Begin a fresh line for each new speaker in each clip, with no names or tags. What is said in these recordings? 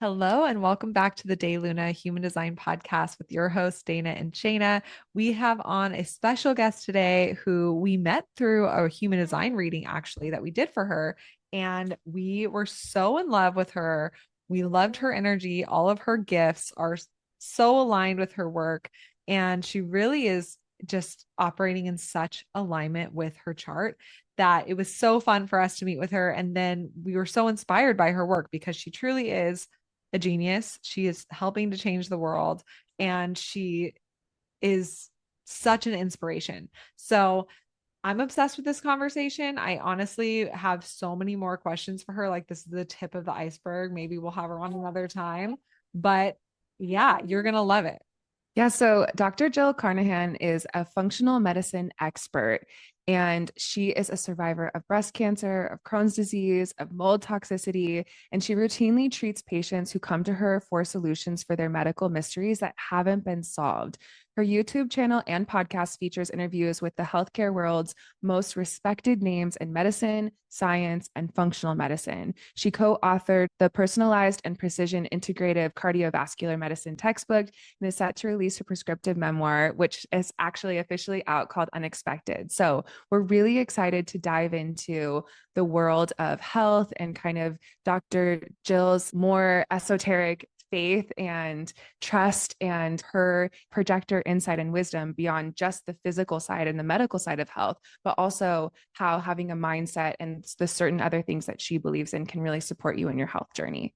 Hello and welcome back to the Day Luna Human Design Podcast with your hosts, Dana and Shayna. We have on a special guest today who we met through a human design reading, actually, that we did for her. And we were so in love with her. We loved her energy. All of her gifts are so aligned with her work. And she really is just operating in such alignment with her chart that it was so fun for us to meet with her. And then we were so inspired by her work because she truly is a genius. She is helping to change the world and she is such an inspiration. So I'm obsessed with this conversation. I honestly have so many more questions for her. Like, this is the tip of the iceberg. Maybe we'll have her on another time. But yeah, you're going to love it.
Yeah, so Dr. Jill Carnahan is a functional medicine expert, and she is a survivor of breast cancer, of Crohn's disease, of mold toxicity, and she routinely treats patients who come to her for solutions for their medical mysteries that haven't been solved. Her YouTube channel and podcast features interviews with the healthcare world's most respected names in medicine, science, and functional medicine. She co authored the Personalized and Precision Integrative Cardiovascular Medicine textbook and is set to release her prescriptive memoir, which is actually officially out called Unexpected. So we're really excited to dive into the world of health and kind of Dr. Jill's more esoteric faith and trust and her projector insight and wisdom beyond just the physical side and the medical side of health, but also how having a mindset and the certain other things that she believes in can really support you in your health journey.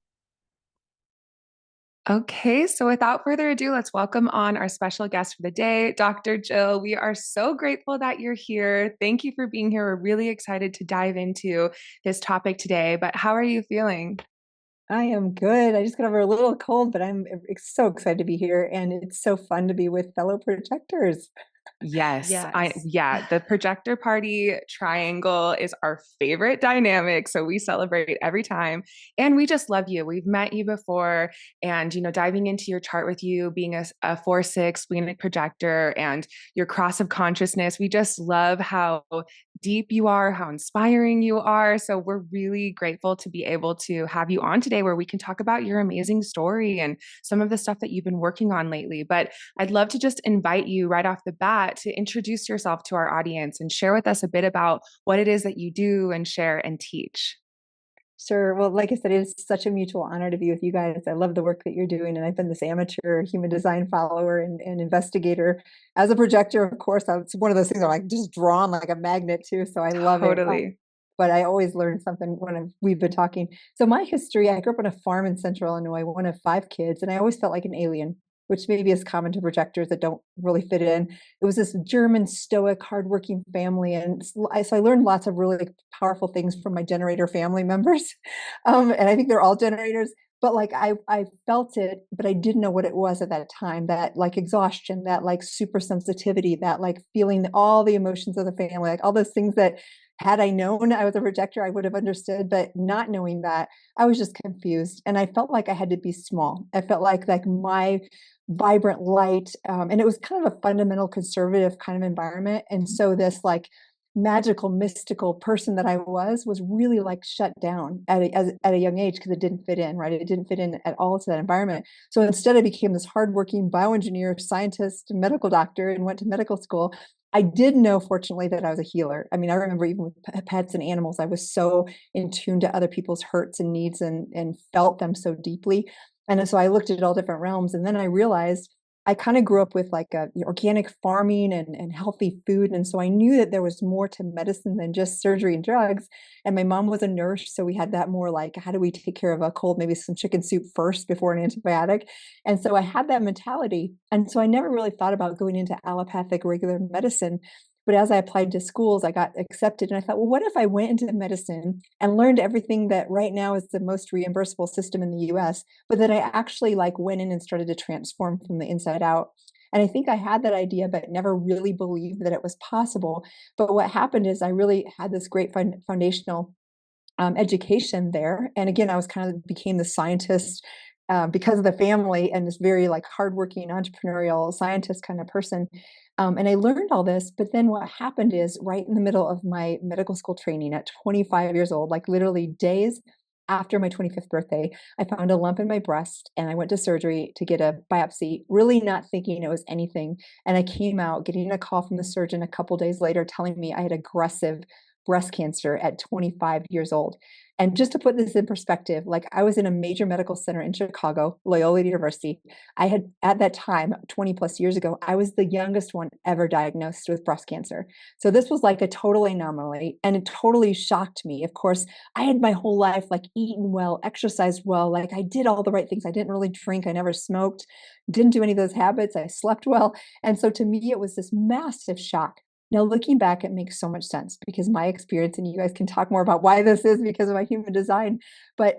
Okay, so without further ado, let's welcome on our special guest for the day, Dr. Jill. We are so grateful that you're here. Thank you for being here. We're really excited to dive into this topic today, but how are you feeling?
I am good. I just got over a little cold, but I'm so excited to be here. And it's so fun to be with fellow projectors.
Yes,
Yes.
yeah, the projector party triangle is our favorite dynamic. So we celebrate every time. And we just love you. We've met you before and diving into your chart with you, being a 4/6 splenic projector and your cross of consciousness. We just love how deep you are, how inspiring you are. So we're really grateful to be able to have you on today where we can talk about your amazing story and some of the stuff that you've been working on lately. But I'd love to just invite you right off the bat to introduce yourself to our audience and share with us a bit about what it is that you do and share and teach.
Sure. Well, like I said, it is such a mutual honor to be with you guys. I love the work that you're doing. And I've been this amateur human design follower and investigator. As a projector, of course, it's one of those things I'm like just drawn like a magnet too. So I love it.
Totally.
But I always learn something when we've been talking. So my history, I grew up on a farm in central Illinois, one of five kids, and I always felt like an alien, which maybe is common to projectors that don't really fit in. It was this German, stoic, hardworking family. And so I learned lots of really powerful things from my generator family members. And I think they're all generators. But like I felt it, but I didn't know what it was at that time. That like exhaustion, that like super sensitivity, that like feeling all the emotions of the family, like all those things that had I known I was a projector, I would have understood. But not knowing that, I was just confused, and I felt like I had to be small. I felt like my vibrant light, and it was kind of a fundamental conservative kind of environment. And so this like magical, mystical person that I was really like shut down at a young age because it didn't fit in, right? It didn't fit in at all to that environment. So instead, I became this hardworking bioengineer, scientist, medical doctor, and went to medical school. I did know, fortunately, that I was a healer. I mean, I remember even with pets and animals, I was so in tune to other people's hurts and needs and felt them so deeply. And so I looked at all different realms. And then I realized I kind of grew up with like organic farming and healthy food. And so I knew that there was more to medicine than just surgery and drugs. And my mom was a nurse. So we had that more like, how do we take care of a cold? Maybe some chicken soup first before an antibiotic. And so I had that mentality. And so I never really thought about going into allopathic regular medicine. But as I applied to schools, I got accepted. And I thought, well, what if I went into medicine and learned everything that right now is the most reimbursable system in the US, but that I actually like went in and started to transform from the inside out. And I think I had that idea, but never really believed that it was possible. But what happened is I really had this great foundational education there. And again, I was kind of became the scientist because of the family and this very like hardworking entrepreneurial scientist kind of person. And I learned all this, but then what happened is right in the middle of my medical school training at 25 years old, like literally days after my 25th birthday, I found a lump in my breast and I went to surgery to get a biopsy, really not thinking it was anything. And I came out getting a call from the surgeon a couple days later telling me I had aggressive breast cancer at 25 years old. And just to put this in perspective, like I was in a major medical center in Chicago, Loyola University. I had, at that time, 20 plus years ago, I was the youngest one ever diagnosed with breast cancer. So this was like a total anomaly, and it totally shocked me. Of course, I had my whole life like eaten well, exercised well, like I did all the right things. I didn't really drink, I never smoked, didn't do any of those habits. I slept well. And so to me, it was this massive shock. Now, looking back, it makes so much sense because my experience, and you guys can talk more about why this is because of my human design, but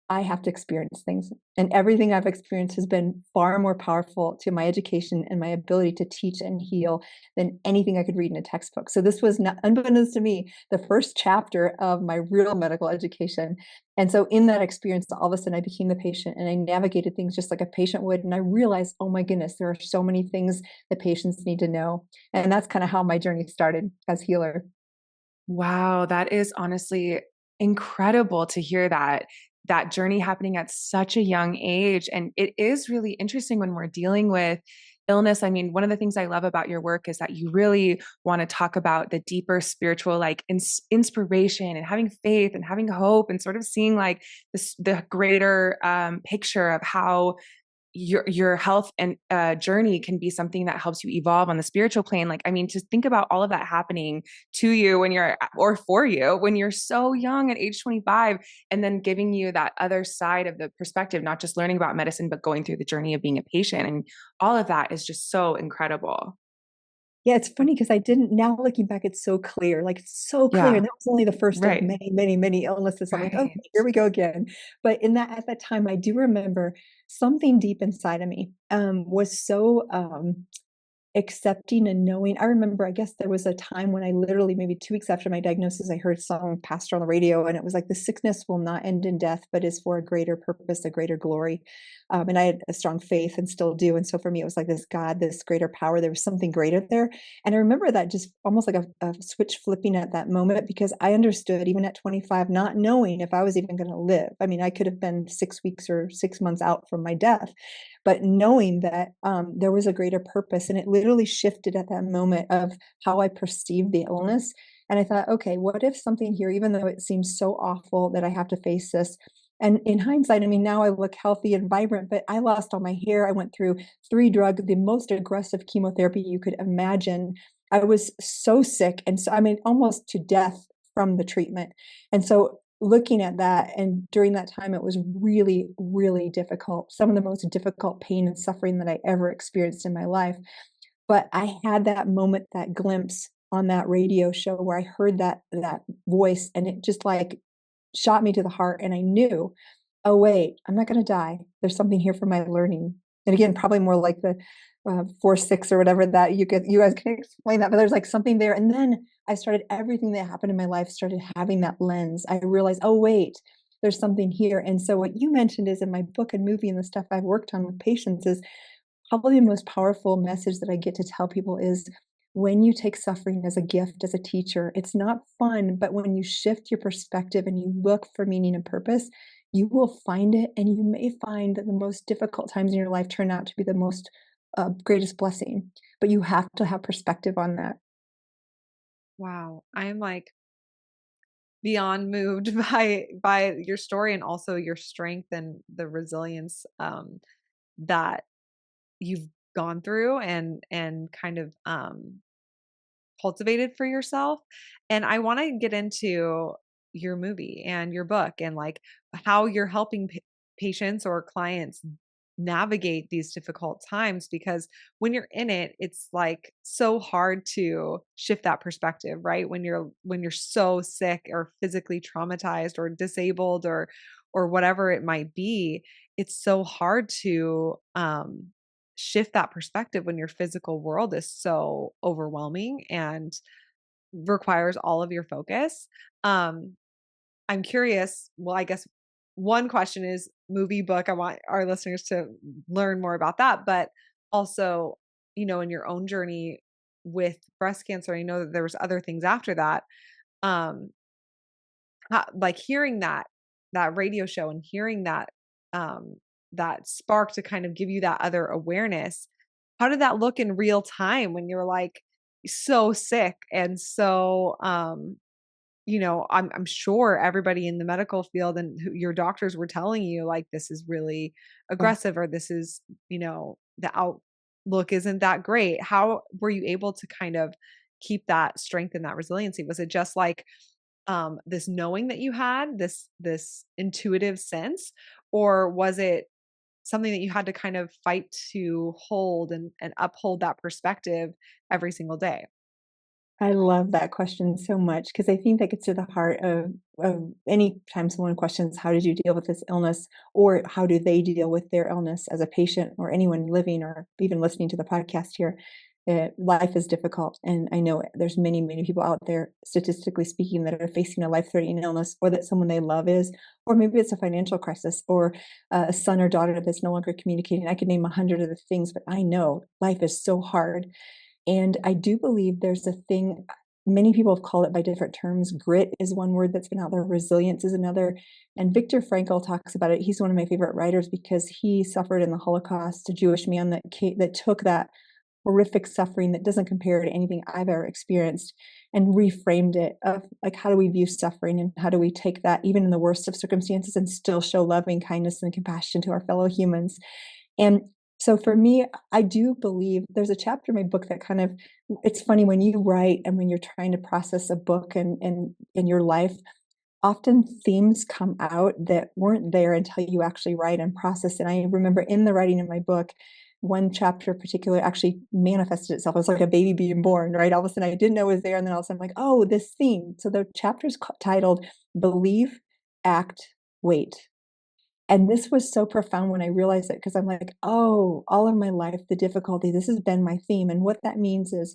I have to experience things. And everything I've experienced has been far more powerful to my education and my ability to teach and heal than anything I could read in a textbook. So this was not, unbeknownst to me, the first chapter of my real medical education. And so in that experience, all of a sudden I became the patient and I navigated things just like a patient would. And I realized, oh my goodness, there are so many things that patients need to know. And that's kind of how my journey started as healer.
Wow, that is honestly incredible to hear that journey happening at such a young age. And it is really interesting when we're dealing with illness. I mean, one of the things I love about your work is that you really want to talk about the deeper spiritual, like inspiration and having faith and having hope and sort of seeing like the greater picture of how your health and journey can be something that helps you evolve on the spiritual plane. Like, I mean, to think about all of that happening to you when you're, or for you, when you're so young at age 25, and then giving you that other side of the perspective, not just learning about medicine, but going through the journey of being a patient. And all of that is just so incredible.
Yeah, it's funny because I didn't, now looking back, it's so clear, like it's so clear.
Yeah.
And that was only the first of
Right.
many, many, many illnesses. I'm like, okay,
Right.
here we go again. But in that, at that time, I do remember something deep inside of me was so accepting and knowing. I remember, I guess there was a time when I literally, maybe 2 weeks after my diagnosis, I heard a song pastor on the radio, and it was like, the sickness will not end in death, but is for a greater purpose, a greater glory. And I had a strong faith and still do. And so for me, it was like this God, this greater power, there was something greater there. And I remember that just almost like a switch flipping at that moment, because I understood, even at 25, not knowing if I was even going to live. I mean, I could have been 6 weeks or 6 months out from my death, but knowing that there was a greater purpose. And it literally shifted at that moment of how I perceived the illness. And I thought, okay, what if something here, even though it seems so awful that I have to face this? And in hindsight, I mean, now I look healthy and vibrant, but I lost all my hair. I went through 3 drugs, the most aggressive chemotherapy you could imagine. I was so sick. And so, I mean, almost to death from the treatment. And so looking at that, and during that time, it was really, really difficult. Some of the most difficult pain and suffering that I ever experienced in my life. But I had that moment, that glimpse on that radio show where I heard that voice, and it just like shot me to the heart. And I knew, oh wait, I'm not going to die. There's something here for my learning. And again, probably more like the 4-6 or whatever that you guys can explain that, but there's like something there. And then I started, everything that happened in my life started having that lens. I realized, oh wait, there's something here. And so what you mentioned is, in my book and movie and the stuff I've worked on with patients, is probably the most powerful message that I get to tell people is, when you take suffering as a gift, as a teacher, it's not fun, but when you shift your perspective and you look for meaning and purpose, you will find it. And you may find that the most difficult times in your life turn out to be the most greatest blessing, but you have to have perspective on that.
Wow. I'm like beyond moved by your story, and also your strength and the resilience that you've gone through and kind of cultivated for yourself. And I want to get into your movie and your book, and like how you're helping patients or clients navigate these difficult times, because when you're in it, it's like so hard to shift that perspective, right? When you're so sick or physically traumatized or disabled or whatever it might be, it's so hard to shift that perspective when your physical world is so overwhelming and requires all of your focus. Um, I'm curious. Well, I guess one question is movie, book. I want our listeners to learn more about that, but also, in your own journey with breast cancer, I know that there was other things after that. Um, like hearing that that radio show and hearing that spark to kind of give you that other awareness, how did that look in real time when you're like so sick and so I'm sure everybody in the medical field and your doctors were telling you like this is really aggressive, or this is, the outlook isn't that great. How were you able to kind of keep that strength and that resiliency? Was it just like this knowing that you had this intuitive sense, or was it something that you had to kind of fight to hold and uphold that perspective every single day?
I love that question so much because I think that gets to the heart of any time someone questions, how did you deal with this illness, or how do they deal with their illness as a patient or anyone living or even listening to the podcast here. Life is difficult. And I know there's many, many people out there, statistically speaking, that are facing a life-threatening illness, or that someone they love is, or maybe it's a financial crisis, or a son or daughter that's no longer communicating. I could name 100 of the things, but I know life is so hard. And I do believe there's a thing, many people have called it by different terms. Grit is one word that's been out there. Resilience is another. And Viktor Frankl talks about it. He's one of my favorite writers because he suffered in the Holocaust, a Jewish man that took that horrific suffering that doesn't compare to anything I've ever experienced and reframed it of like, how do we view suffering, and how do we take that even in the worst of circumstances and still show loving kindness and compassion to our fellow humans. And so for me, I do believe there's a chapter in my book that kind of, it's funny when you write and when you're trying to process a book and in your life, often themes come out that weren't there until you actually write and process. And I remember in the writing of my book, one chapter in particular actually manifested itself. It was like a baby being born, right? All of a sudden I didn't know it was there. And then all of a sudden I'm like, oh, this theme. So the chapter is titled Believe, Act, Wait. And this was so profound when I realized it, because I'm like, oh, all of my life, the difficulty, this has been my theme. And what that means is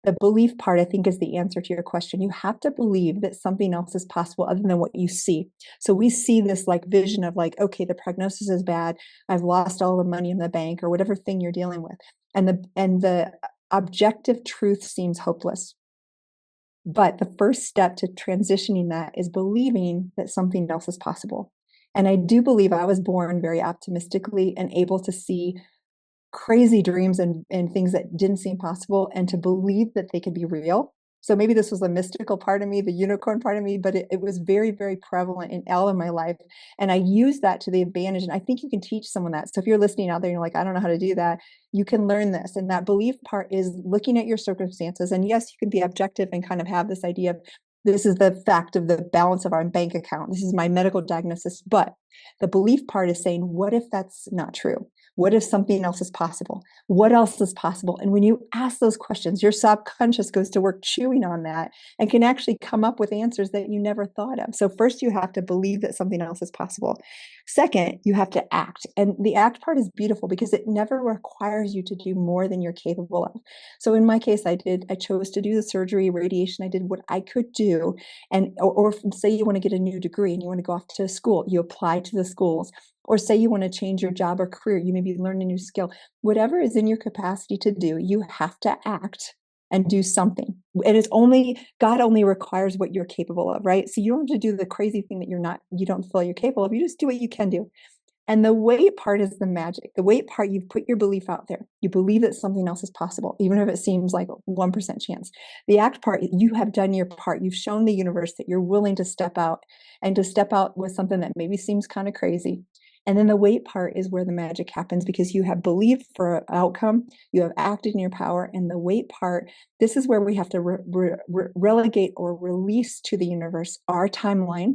the belief part, I think, is the answer to your question. You have to believe that something else is possible other than what you see. So we see this like vision of like, okay, the prognosis is bad. I've lost all the money in the bank or whatever thing you're dealing with. And the objective truth seems hopeless. But the first step to transitioning that is believing that something else is possible. And I do believe I was born very optimistically and able to see crazy dreams and things that didn't seem possible, and to believe that they could be real. So maybe this was the mystical part of me, the unicorn part of me, but it was very, very prevalent in all of my life. And I use that to the advantage. And I think you can teach someone that. So if you're listening out there and you're like, I don't know how to do that, you can learn this. And that belief part is looking at your circumstances. And yes, you can be objective and kind of have this idea of, this is the fact of the balance of our bank account. This is my medical diagnosis. But the belief part is saying, what if that's not true? What if something else is possible? What else is possible? And when you ask those questions, your subconscious goes to work chewing on that and can actually come up with answers that you never thought of. So first, you have to believe that something else is possible. Second, you have to act. And the act part is beautiful because it never requires you to do more than you're capable of. So in my case, I chose to do the surgery, radiation. I did what I could do. And or say you want to get a new degree and you want to go off to school, you apply to the schools. Or say you want to change your job or career, you maybe learn a new skill. Whatever is in your capacity to do, you have to act and do something. And it's only, God only requires what you're capable of, right? So you don't have to do the crazy thing that you don't feel you're capable of. You just do what you can do. And the wait part is the magic. The wait part, you've put your belief out there. You believe that something else is possible, even if it seems like a 1% chance. The act part, you have done your part. You've shown the universe that you're willing to step out, and to step out with something that maybe seems kind of crazy. And then the wait part is where the magic happens, because you have believed for an outcome, you have acted in your power. And the wait part, this is where we have to relegate or release to the universe our timeline,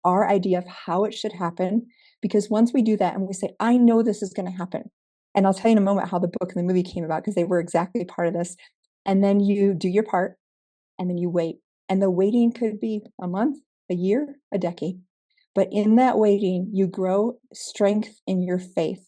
our idea of how it should happen. Because once we do that and we say, I know this is going to happen. And I'll tell you in a moment how the book and the movie came about, because they were exactly part of this. And then you do your part, and then you wait. And the waiting could be a month, a year, a decade. But in that waiting, you grow strength in your faith,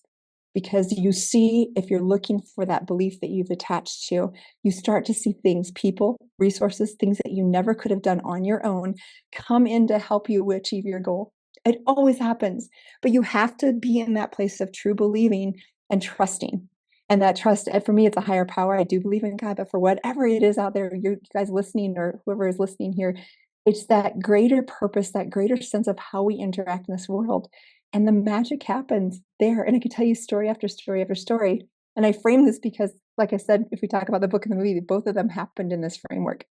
because you see, if you're looking for that belief that you've attached to, you start to see things, people, resources, things that you never could have done on your own come in to help you achieve your goal. It always happens, but you have to be in that place of true believing and trusting. And that trust, for me, it's a higher power. I do believe in God, but for whatever it is out there, you guys listening, or whoever is listening here, It's that greater purpose, that greater sense of how we interact in this world. And the magic happens there. And I could tell you story after story after story. And I frame this because, like I said, if we talk about the book and the movie, both of them happened in this framework.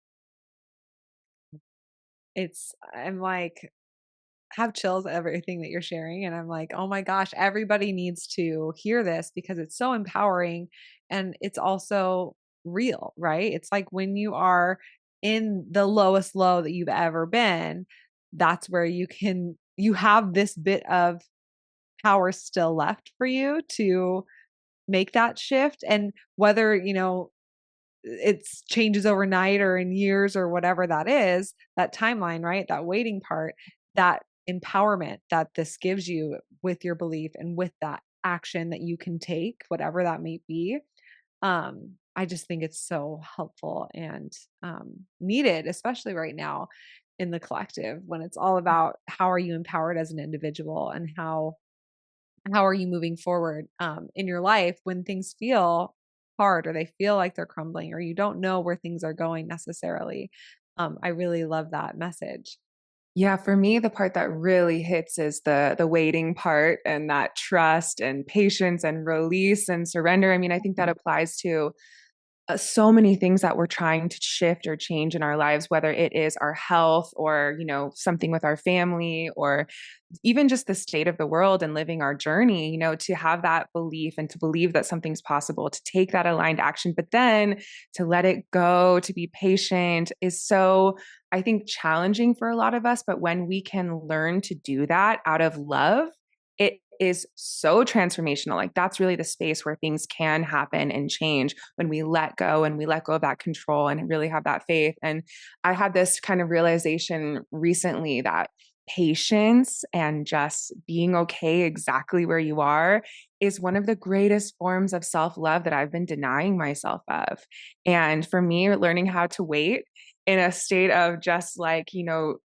I'm like, have chills at everything that you're sharing. And I'm like, oh my gosh, everybody needs to hear this because it's so empowering. And it's also real, right? It's like when you are in the lowest low that you've ever been, that's where you have this bit of power still left for you to make that shift. And whether, it's changes overnight or in years or whatever that is, that timeline, right? That waiting part, that empowerment that this gives you with your belief and with that action that you can take, whatever that may be. I just think it's so helpful and needed, especially right now in the collective when it's all about how are you empowered as an individual and how are you moving forward in your life when things feel hard or they feel like they're crumbling or you don't know where things are going necessarily. I really love that message.
Yeah, for me, the part that really hits is the waiting part and that trust and patience and release and surrender. I mean, I think that applies to so many things that we're trying to shift or change in our lives, whether it is our health or, something with our family or even just the state of the world and living our journey, to have that belief and to believe that something's possible, to take that aligned action, but then to let it go, to be patient is so, I think, challenging for a lot of us. But when we can learn to do that out of love, it is so transformational. Like that's really the space where things can happen and change when we let go and we let go of that control and really have that faith. And I had this kind of realization recently that patience and just being okay exactly where you are is one of the greatest forms of self-love that I've been denying myself of. And for me, learning how to wait in a state of just like,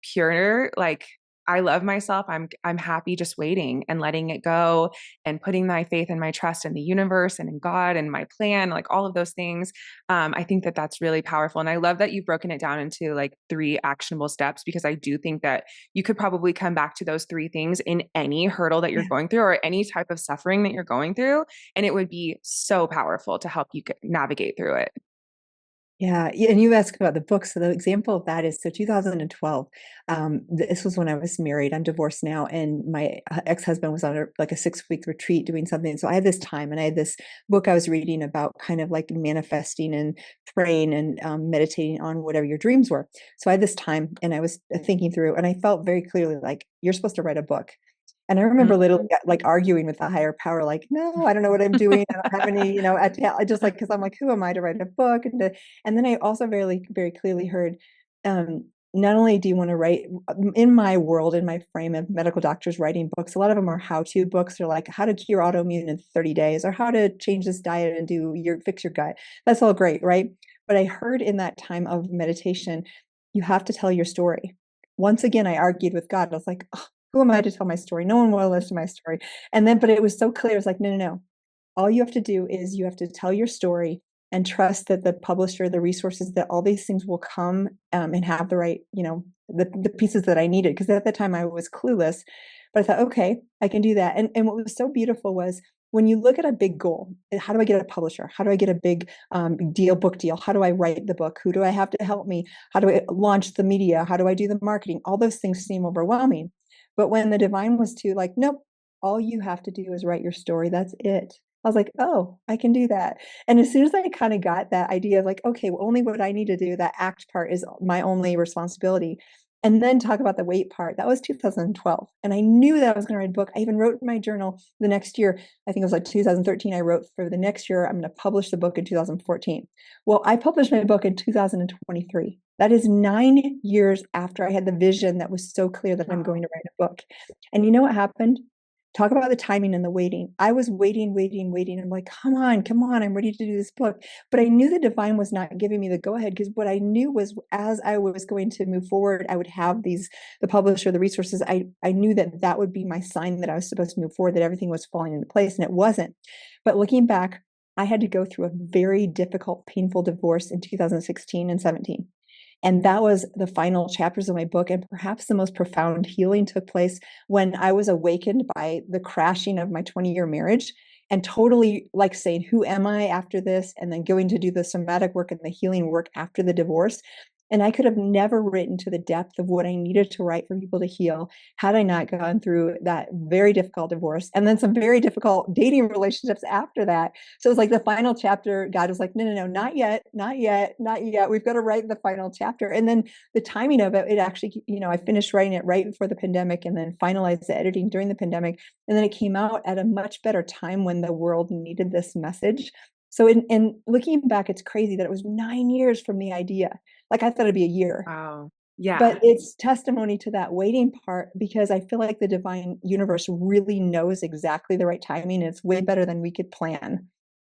pure, like I love myself. I'm happy just waiting and letting it go and putting my faith and my trust in the universe and in God and my plan, like all of those things. I think that that's really powerful. And I love that you've broken it down into like 3 actionable steps, because I do think that you could probably come back to those 3 things in any hurdle that you're going through or any type of suffering that you're going through. And it would be so powerful to help you navigate through it.
Yeah, and you asked about the book. So the example of that is 2012. This was when I was married. I'm divorced now, and my ex-husband was on like a 6-week retreat doing something. So I had this time, and I had this book I was reading about kind of like manifesting and praying and meditating on whatever your dreams were. So I had this time, and I was thinking through, and I felt very clearly like you're supposed to write a book. And I remember literally like arguing with the higher power, like, no, I don't know what I'm doing. I don't have any, I just like, cause I'm like, who am I to write a book? And then I also very, very clearly heard, not only do you want to write in my world, in my frame of medical doctors writing books, a lot of them are how-to books or like how to cure autoimmune in 30 days or how to change this diet and fix your gut. That's all great. Right. But I heard in that time of meditation, you have to tell your story. Once again, I argued with God. I was like, oh, who am I to tell my story? No one will listen to my story. And then, but it was so clear. It's like, no, no, no. All you have to do is you have to tell your story and trust that the publisher, the resources, that all these things will come and have the right, the pieces that I needed. Because at the time I was clueless, but I thought, okay, I can do that. And what was so beautiful was when you look at a big goal, how do I get a publisher? How do I get a big book deal? How do I write the book? Who do I have to help me? How do I launch the media? How do I do the marketing? All those things seem overwhelming. But when the divine was to like, nope, all you have to do is write your story. That's it. I was like, oh, I can do that. And as soon as I kind of got that idea of like, okay, well, only what I need to do, that act part is my only responsibility. And then talk about the wait part. That was 2012. And I knew that I was going to write a book. I even wrote in my journal the next year. I think it was like 2013. I wrote for the next year, I'm going to publish the book in 2014. Well, I published my book in 2023. That is 9 years after I had the vision that was so clear that I'm going to write a book. And you know what happened? Talk about the timing and the waiting. I was waiting. I'm like, come on. I'm ready to do this book. But I knew the divine was not giving me the go ahead, because what I knew was as I was going to move forward, I would have the publisher, the resources. I knew that would be my sign that I was supposed to move forward, that everything was falling into place, and it wasn't. But looking back, I had to go through a very difficult, painful divorce in 2016 and 17. And that was the final chapters of my book. And perhaps the most profound healing took place when I was awakened by the crashing of my 20-year marriage and totally like saying, who am I after this? And then going to do the somatic work and the healing work after the divorce. And I could have never written to the depth of what I needed to write for people to heal had I not gone through that very difficult divorce and then some very difficult dating relationships after that. So it was like the final chapter, God was like, no, not yet, not yet, not yet. We've got to write the final chapter. And then the timing of it, it actually, I finished writing it right before the pandemic and then finalized the editing during the pandemic. And then it came out at a much better time when the world needed this message. So in looking back, it's crazy that it was 9 years from the idea. Like I thought it'd be a year.
Wow. Yeah.
But it's testimony to that waiting part, because I feel like the divine universe really knows exactly the right timing. It's way better than we could plan.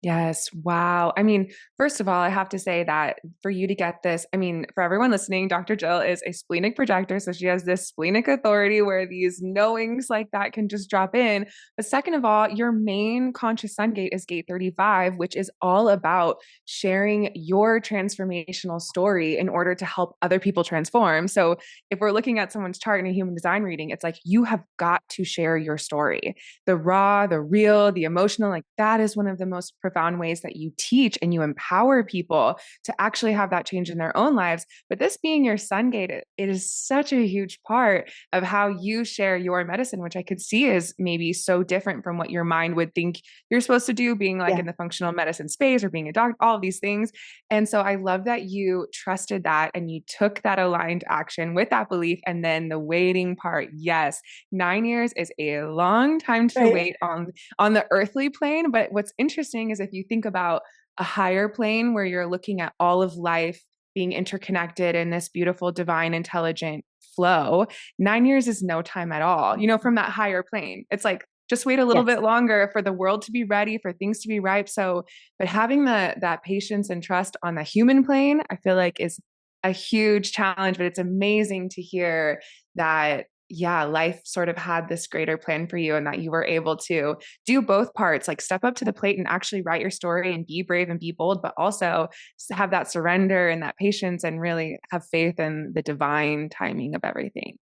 Yes. Wow. I mean, first of all, I have to say that for you to get this, I mean, for everyone listening, Dr. Jill is a splenic projector. So she has this splenic authority where these knowings like that can just drop in. But second of all, your main conscious sun gate is gate 35, which is all about sharing your transformational story in order to help other people transform. So if we're looking at someone's chart in a human design reading, it's like you have got to share your story. The raw, the real, the emotional, like that is one of the most profound ways that you teach and you empower people to actually have that change in their own lives. But this being your sun gate, it is such a huge part of how you share your medicine, which I could see is maybe so different from what your mind would think you're supposed to do, being like in the functional medicine space or being a doctor, all of these things. And so I love that you trusted that and you took that aligned action with that belief. And then the waiting part, yes, 9 years is a long time to wait on the earthly plane. But what's interesting is if you think about a higher plane where you're looking at all of life being interconnected in this beautiful, divine, intelligent flow, 9 years is no time at all, from that higher plane. It's like, just wait a little bit longer for the world to be ready, for things to be ripe. So, but having that patience and trust on the human plane, I feel like is a huge challenge, but it's amazing to hear that life sort of had this greater plan for you and that you were able to do both parts, like step up to the plate and actually write your story and be brave and be bold, but also have that surrender and that patience and really have faith in the divine timing of everything.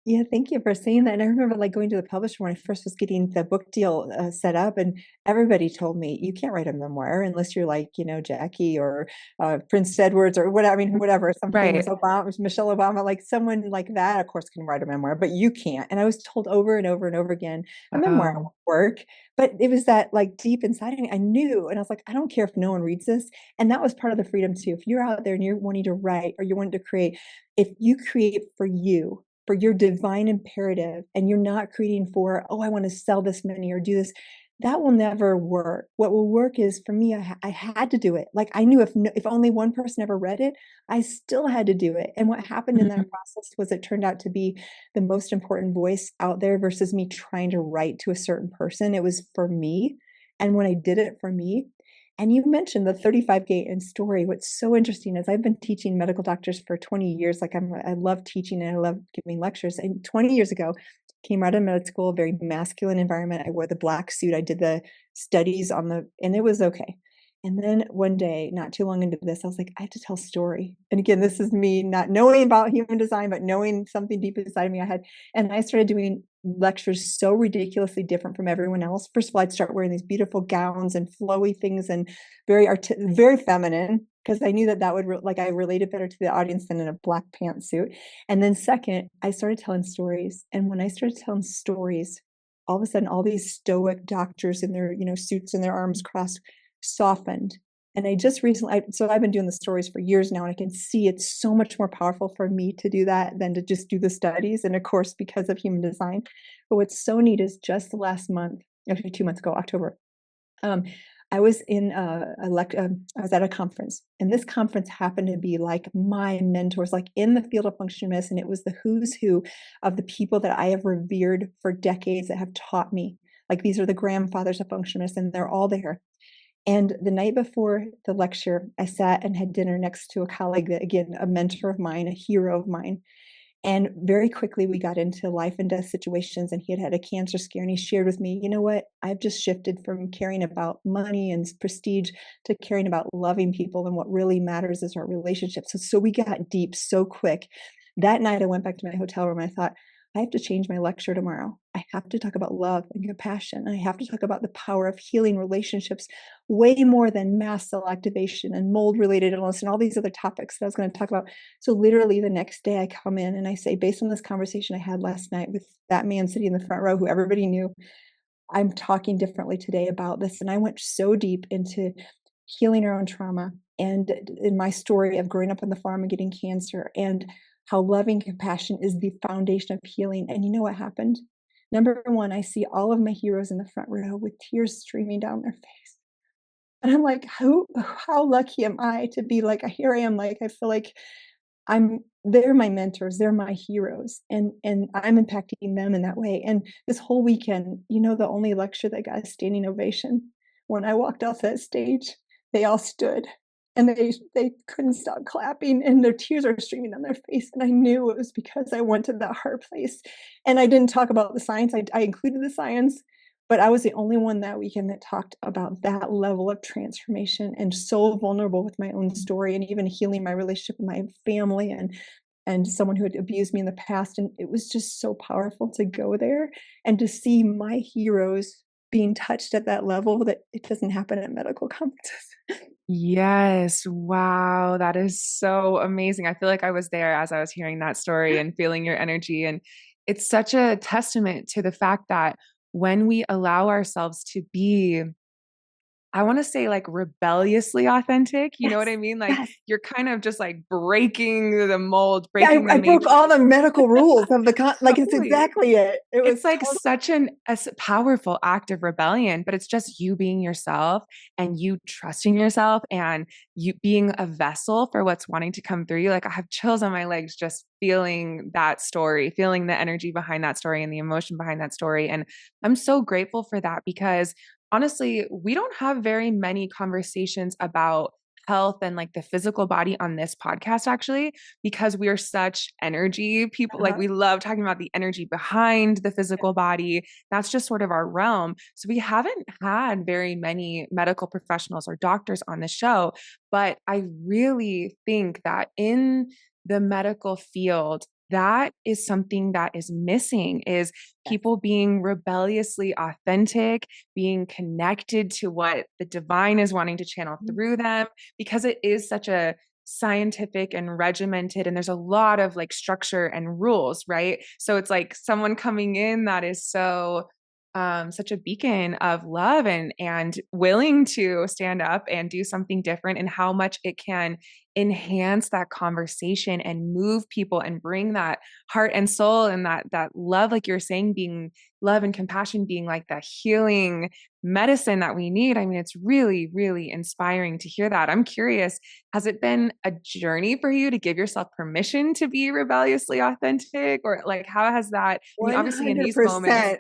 Yeah, thank you for saying that. And I remember like going to the publisher when I first was getting the book deal set up, and everybody told me you can't write a memoir unless you're like, Jackie or Prince Edwards or whatever. I mean, whatever, some famous Obama, Michelle Obama, like someone like that, of course, can write a memoir, but you can't. And I was told over and over and over again, a memoir won't work. But it was that like deep inside of me, I knew, and I was like, I don't care if no one reads this. And that was part of the freedom too. If you're out there and you're wanting to write or you're wanting to create, if you create for you, for your divine imperative, and you're not creating for, I want to sell this many or do this, that will never work. What will work is, for me, I had to do it. Like I knew if only one person ever read it, I still had to do it. And what happened in that process was it turned out to be the most important voice out there versus me trying to write to a certain person. It was for me. And when I did it for me, and you mentioned the 35 gate and story. What's so interesting is I've been teaching medical doctors for 20 years. Like I love teaching and I love giving lectures. And 20 years ago, came out of med school, a very masculine environment. I wore the black suit. I did the studies and it was okay. And then one day, not too long into this, I was like, I have to tell a story. And again, this is me not knowing about human design, but knowing something deep inside of me. And I started doing lectures so ridiculously different from everyone else. First of all, I'd start wearing these beautiful gowns and flowy things and very feminine, because I knew that would I related better to the audience than in a black pantsuit. And then second, I started telling stories. And when I started telling stories, all of a sudden, all these stoic doctors in their suits and their arms crossed softened. And I just recently, so I've been doing the stories for years now, and I can see it's so much more powerful for me to do that than to just do the studies. And of course, because of human design. But what's so neat is just the last month, actually 2 months ago, October, I was I was at a conference, and this conference happened to be like my mentors, like in the field of functional medicine. It was the who's who of the people that I have revered for decades that have taught me. Like these are the grandfathers of functional medicine. They're all there. And the night before the lecture, I sat and had dinner next to a colleague that, again, a mentor of mine, a hero of mine. And very quickly, we got into life and death situations, and he had had a cancer scare. And he shared with me, you know what? I've just shifted from caring about money and prestige to caring about loving people. And what really matters is our relationships. So we got deep so quick. That night, I went back to my hotel room and I thought, I have to change my lecture tomorrow. I have to talk about love and compassion. I have to talk about the power of healing relationships way more than mast cell activation and mold related illness and all these other topics that I was going to talk about. So literally the next day I come in and I say, based on this conversation I had last night with that man sitting in the front row who everybody knew, I'm talking differently today about this. And I went so deep into healing our own trauma and in my story of growing up on the farm and getting cancer and how loving compassion is the foundation of healing. And you know what happened? Number one, I see all of my heroes in the front row with tears streaming down their face. And I'm like, how lucky am I to be like, here I am, like, I feel like they're my mentors, they're my heroes, and I'm impacting them in that way. And this whole weekend, the only lecture that got a standing ovation, when I walked off that stage, they all stood and they couldn't stop clapping and their tears are streaming down their face. And I knew it was because I went to that hard place. And I didn't talk about the science. I included the science, but I was the only one that weekend that talked about that level of transformation and so vulnerable with my own story and even healing my relationship with my family and someone who had abused me in the past. And it was just so powerful to go there and to see my heroes being touched at that level that it doesn't happen at medical conferences.
Yes. Wow. That is so amazing. I feel like I was there as I was hearing that story and feeling your energy. And it's such a testament to the fact that when we allow ourselves to be, I want to say like rebelliously authentic. You know what I mean? Like
Yes.
you're kind of just like breaking the mold,
Yeah,
breaking the
I broke
matrix.
all the medical rules of the like it's
Totally.
exactly it. It was
It's like such a powerful act of rebellion, but it's just you being yourself and you trusting yourself and you being a vessel for what's wanting to come through you. Like I have chills on my legs just feeling that story, feeling the energy behind that story and the emotion behind that story. And I'm so grateful for that because honestly, we don't have very many conversations about health and like the physical body on this podcast actually because we are such energy people. Like we love talking about the energy behind the physical body. That's just sort of our realm. So we haven't had very many medical professionals or doctors on the show, but I really think that in the medical field that is something that is missing is people being rebelliously authentic, being connected to what the divine is wanting to channel through them, because it is such a scientific and regimented, and there's a lot of like structure and rules, right? So it's like someone coming in that is so such a beacon of love and willing to stand up and do something different, and how much it can enhance that conversation and move people and bring that heart and soul and that love, like you're saying, being love and compassion being like the healing medicine that we need. I mean, it's really, really inspiring to hear that. I'm curious, has it been a journey for you to give yourself permission to be rebelliously authentic, or like how has that, I mean, obviously in these moments
100%.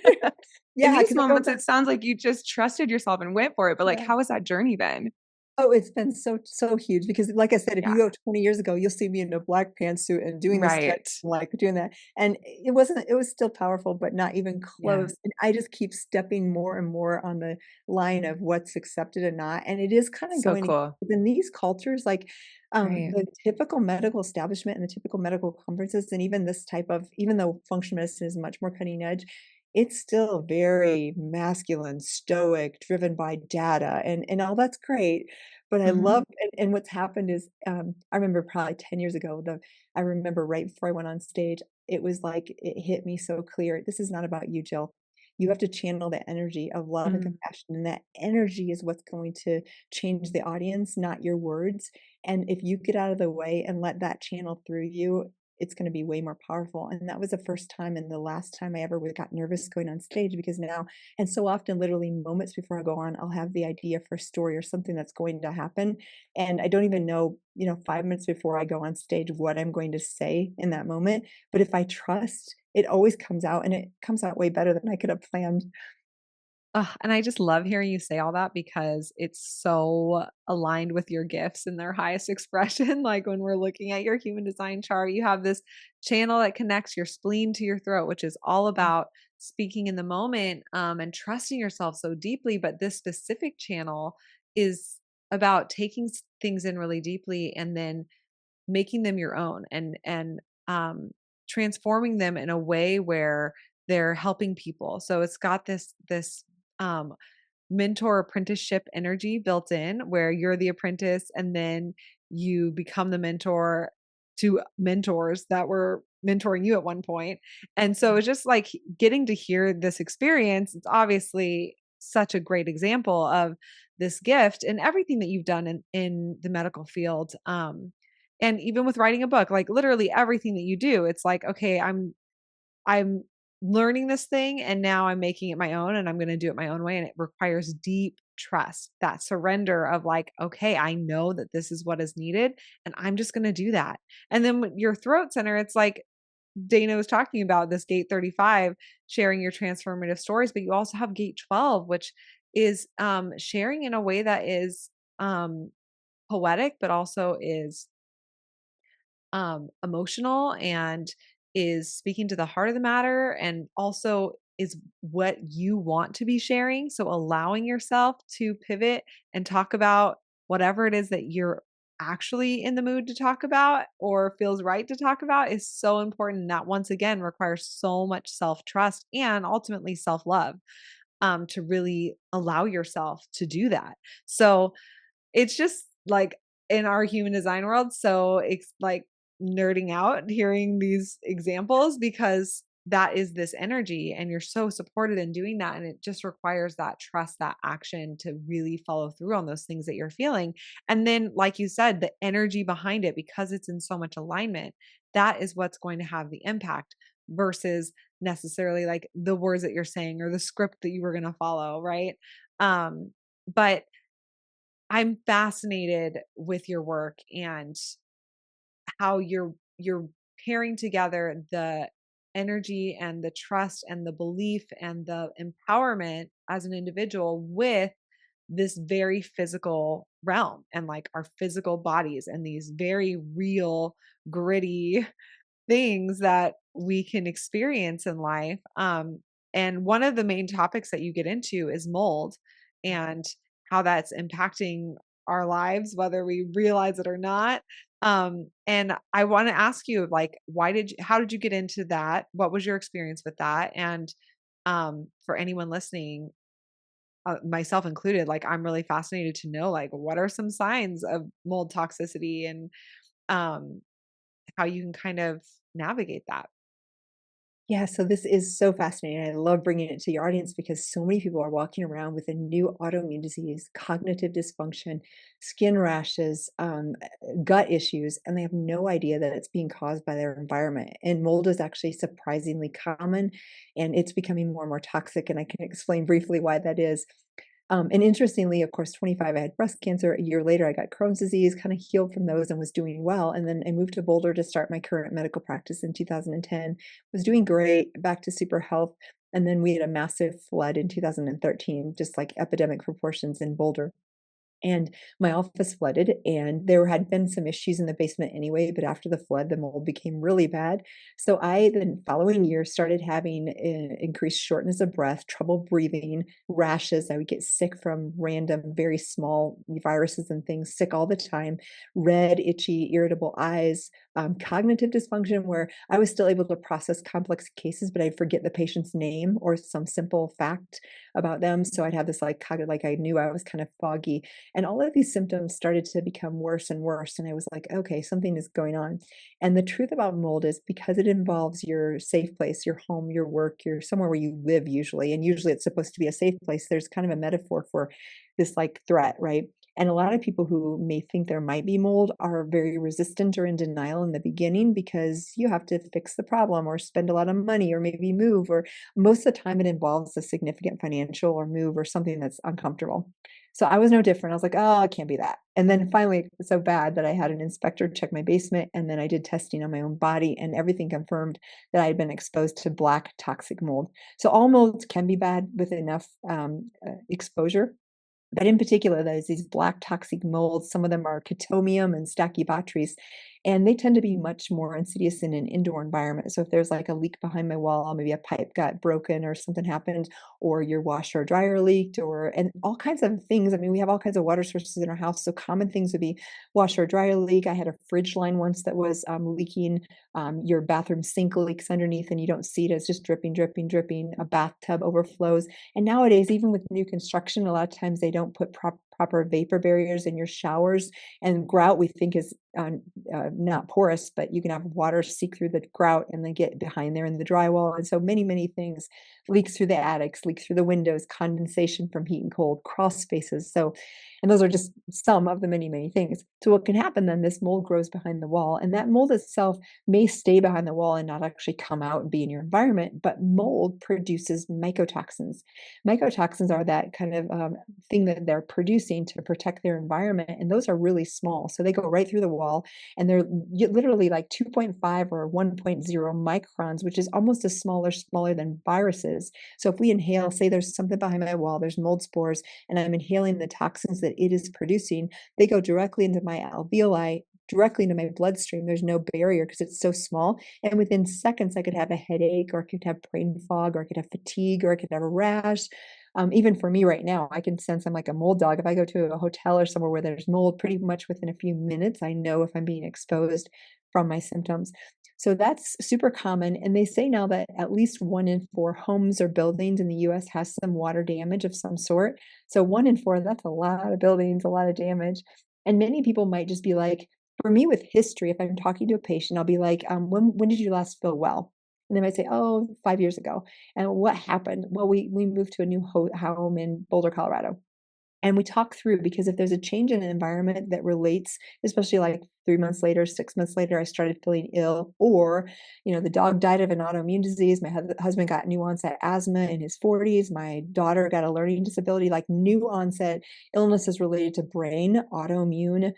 in
Yeah,
these
because I go
moments,
back.
it sounds like you just trusted yourself and went for it. But like,
Yeah.
how has that journey been?
Oh, it's been so huge because like I said, if
Yeah.
you go 20 years ago, you'll see me in a black pantsuit and doing this
Right.
like doing that. And it was still powerful, but not even
Yeah.
close. And I just keep stepping more and more on the line of what's accepted and not. And it is kind of
So
going
cool.
in these cultures, like
Right.
the typical medical establishment and the typical medical conferences, and even this type of, even though functional medicine is much more cutting edge, it's still very masculine, stoic, driven by data, and all that's great. But I
Mhm.
love and what's happened is, I remember probably 10 years ago, I remember right before I went on stage, it was like it hit me so clear. This is not about you, Jill. You have to channel the energy of love and
Mm.
compassion, and that energy is what's going to change the audience, not your words. And if you get out of the way and let that channel through you, it's going to be way more powerful. And that was the first time and the last time I ever got nervous going on stage, because now, and so often, literally moments before I go on, I'll have the idea for a story or something that's going to happen. And I don't even know, 5 minutes before I go on stage what I'm going to say in that moment. But if I trust, it always comes out, and it comes out way better than I could have planned.
And I just love hearing you say all that because it's so aligned with your gifts and their highest expression. Like when we're looking at your human design chart, you have this channel that connects your spleen to your throat, which is all about speaking in the moment, and trusting yourself so deeply. But this specific channel is about taking things in really deeply and then making them your own, and um, transforming them in a way where they're helping people. So it's got this um, mentor apprenticeship energy built in where you're the apprentice and then you become the mentor to mentors that were mentoring you at one point. And so it's just like getting to hear this experience. It's obviously such a great example of this gift and everything that you've done in the medical field. And even with writing a book, like literally everything that you do, it's like, okay, I'm learning this thing and now I'm making it my own and I'm going to do it my own way. And it requires deep trust, that surrender of like, okay, I know that this is what is needed and I'm just going to do that. And then with your throat center, it's like Dana was talking about this gate 35, sharing your transformative stories, but you also have gate 12, which is sharing in a way that is poetic, but also is emotional and is speaking to the heart of the matter and also is what you want to be sharing. So allowing yourself to pivot and talk about whatever it is that you're actually in the mood to talk about or feels right to talk about is so important. That once again requires so much self-trust and ultimately self-love, to really allow yourself to do that. So it's just like in our human design world, so it's like nerding out hearing these examples because that is this energy and you're so supported in doing that. And it just requires that trust, that action to really follow through on those things that you're feeling. And then, like you said, the energy behind it, because it's in so much alignment, that is what's going to have the impact versus necessarily like the words that you're saying or the script that you were going to follow. Right. But I'm fascinated with your work and how you're pairing together the energy and the trust and the belief and the empowerment as an individual with this very physical realm and like our physical bodies and these very real gritty things that we can experience in life. And one of the main topics that you get into is mold and how that's impacting our lives, whether we realize it or not. And I want to ask you, like, how did you get into that? What was your experience with that? And for anyone listening, myself included, like, I'm really fascinated to know, like, what are some signs of mold toxicity and um, how you can kind of navigate that.
Yeah, so this is so fascinating. I love bringing it to your audience because so many people are walking around with a new autoimmune disease, cognitive dysfunction, skin rashes, gut issues, and they have no idea that it's being caused by their environment. And mold is actually surprisingly common, and it's becoming more and more toxic. And I can explain briefly why that is. And interestingly, of course, 25, I had breast cancer. A year later, I got Crohn's disease, kind of healed from those and was doing well. And then I moved to Boulder to start my current medical practice in 2010. Was doing great, back to super health. And then we had a massive flood in 2013, just like epidemic proportions in Boulder. And my office flooded, and there had been some issues in the basement anyway, but after the flood, the mold became really bad. So I, the following year, started having increased shortness of breath, trouble breathing, rashes. I would get sick from random, very small viruses and things, sick all the time, red, itchy, irritable eyes, cognitive dysfunction, where I was still able to process complex cases, but I'd forget the patient's name or some simple fact about them. So I'd have this like cognitive, like I knew I was kind of foggy, and all of these symptoms started to become worse and worse. And I was like, okay, something is going on. And the truth about mold is because it involves your safe place, your home, your work, your somewhere where you live usually, and usually it's supposed to be a safe place. There's kind of a metaphor for this like threat, right? And a lot of people who may think there might be mold are very resistant or in denial in the beginning because you have to fix the problem or spend a lot of money or maybe move, or most of the time it involves a significant financial or move or something that's uncomfortable. So I was no different. I was like, oh, it can't be that. And then finally, it was so bad that I had an inspector check my basement. And then I did testing on my own body, and everything confirmed that I had been exposed to black toxic mold. So all molds can be bad with enough exposure. But in particular, there's these black toxic molds. Some of them are Chaetomium and Stachybotrys, and they tend to be much more insidious in an indoor environment. So if there's like a leak behind my wall, maybe a pipe got broken or something happened, or your washer or dryer leaked, and all kinds of things. I mean, we have all kinds of water sources in our house. So common things would be washer or dryer leak. I had a fridge line once that was leaking. Your bathroom sink leaks underneath and you don't see it. It's just dripping, dripping, dripping. A bathtub overflows. And nowadays, even with new construction, a lot of times they don't put proper vapor barriers in your showers. And grout we think is not porous, but you can have water seep through the grout and then get behind there in the drywall. And so many, many things, leaks through the attics, leaks through the windows, condensation from heat and cold, crawl spaces. So, and those are just some of the many, many things. So what can happen then, this mold grows behind the wall, and that mold itself may stay behind the wall and not actually come out and be in your environment, but mold produces mycotoxins. Mycotoxins are that kind of thing that they're producing to protect their environment, and those are really small. So they go right through the wall, and they're literally like 2.5 or 1.0 microns, which is almost as smaller than viruses. So if we inhale, say there's something behind my wall, there's mold spores, and I'm inhaling the toxins that it is producing, they go directly into my alveoli, directly into my bloodstream. There's no barrier because it's so small. And within seconds, I could have a headache, or I could have brain fog, or I could have fatigue, or I could have a rash. Even for me right now, I can sense I'm like a mold dog. If I go to a hotel or somewhere where there's mold, pretty much within a few minutes, I know if I'm being exposed from my symptoms. So that's super common. And they say now that at least 1 in 4 homes or buildings in the US has some water damage of some sort. So 1 in 4, that's a lot of buildings, a lot of damage. And many people might just be like, for me with history, if I'm talking to a patient, I'll be like, when did you last feel well? And they might say, oh, 5 years ago. And what happened? Well, we moved to a new home in Boulder, Colorado. And we talk through, because if there's a change in an environment that relates, especially like 3 months later, 6 months later, I started feeling ill, or, the dog died of an autoimmune disease. My husband got new onset asthma in his 40s. My daughter got a learning disability, like new onset illnesses related to brain, autoimmune,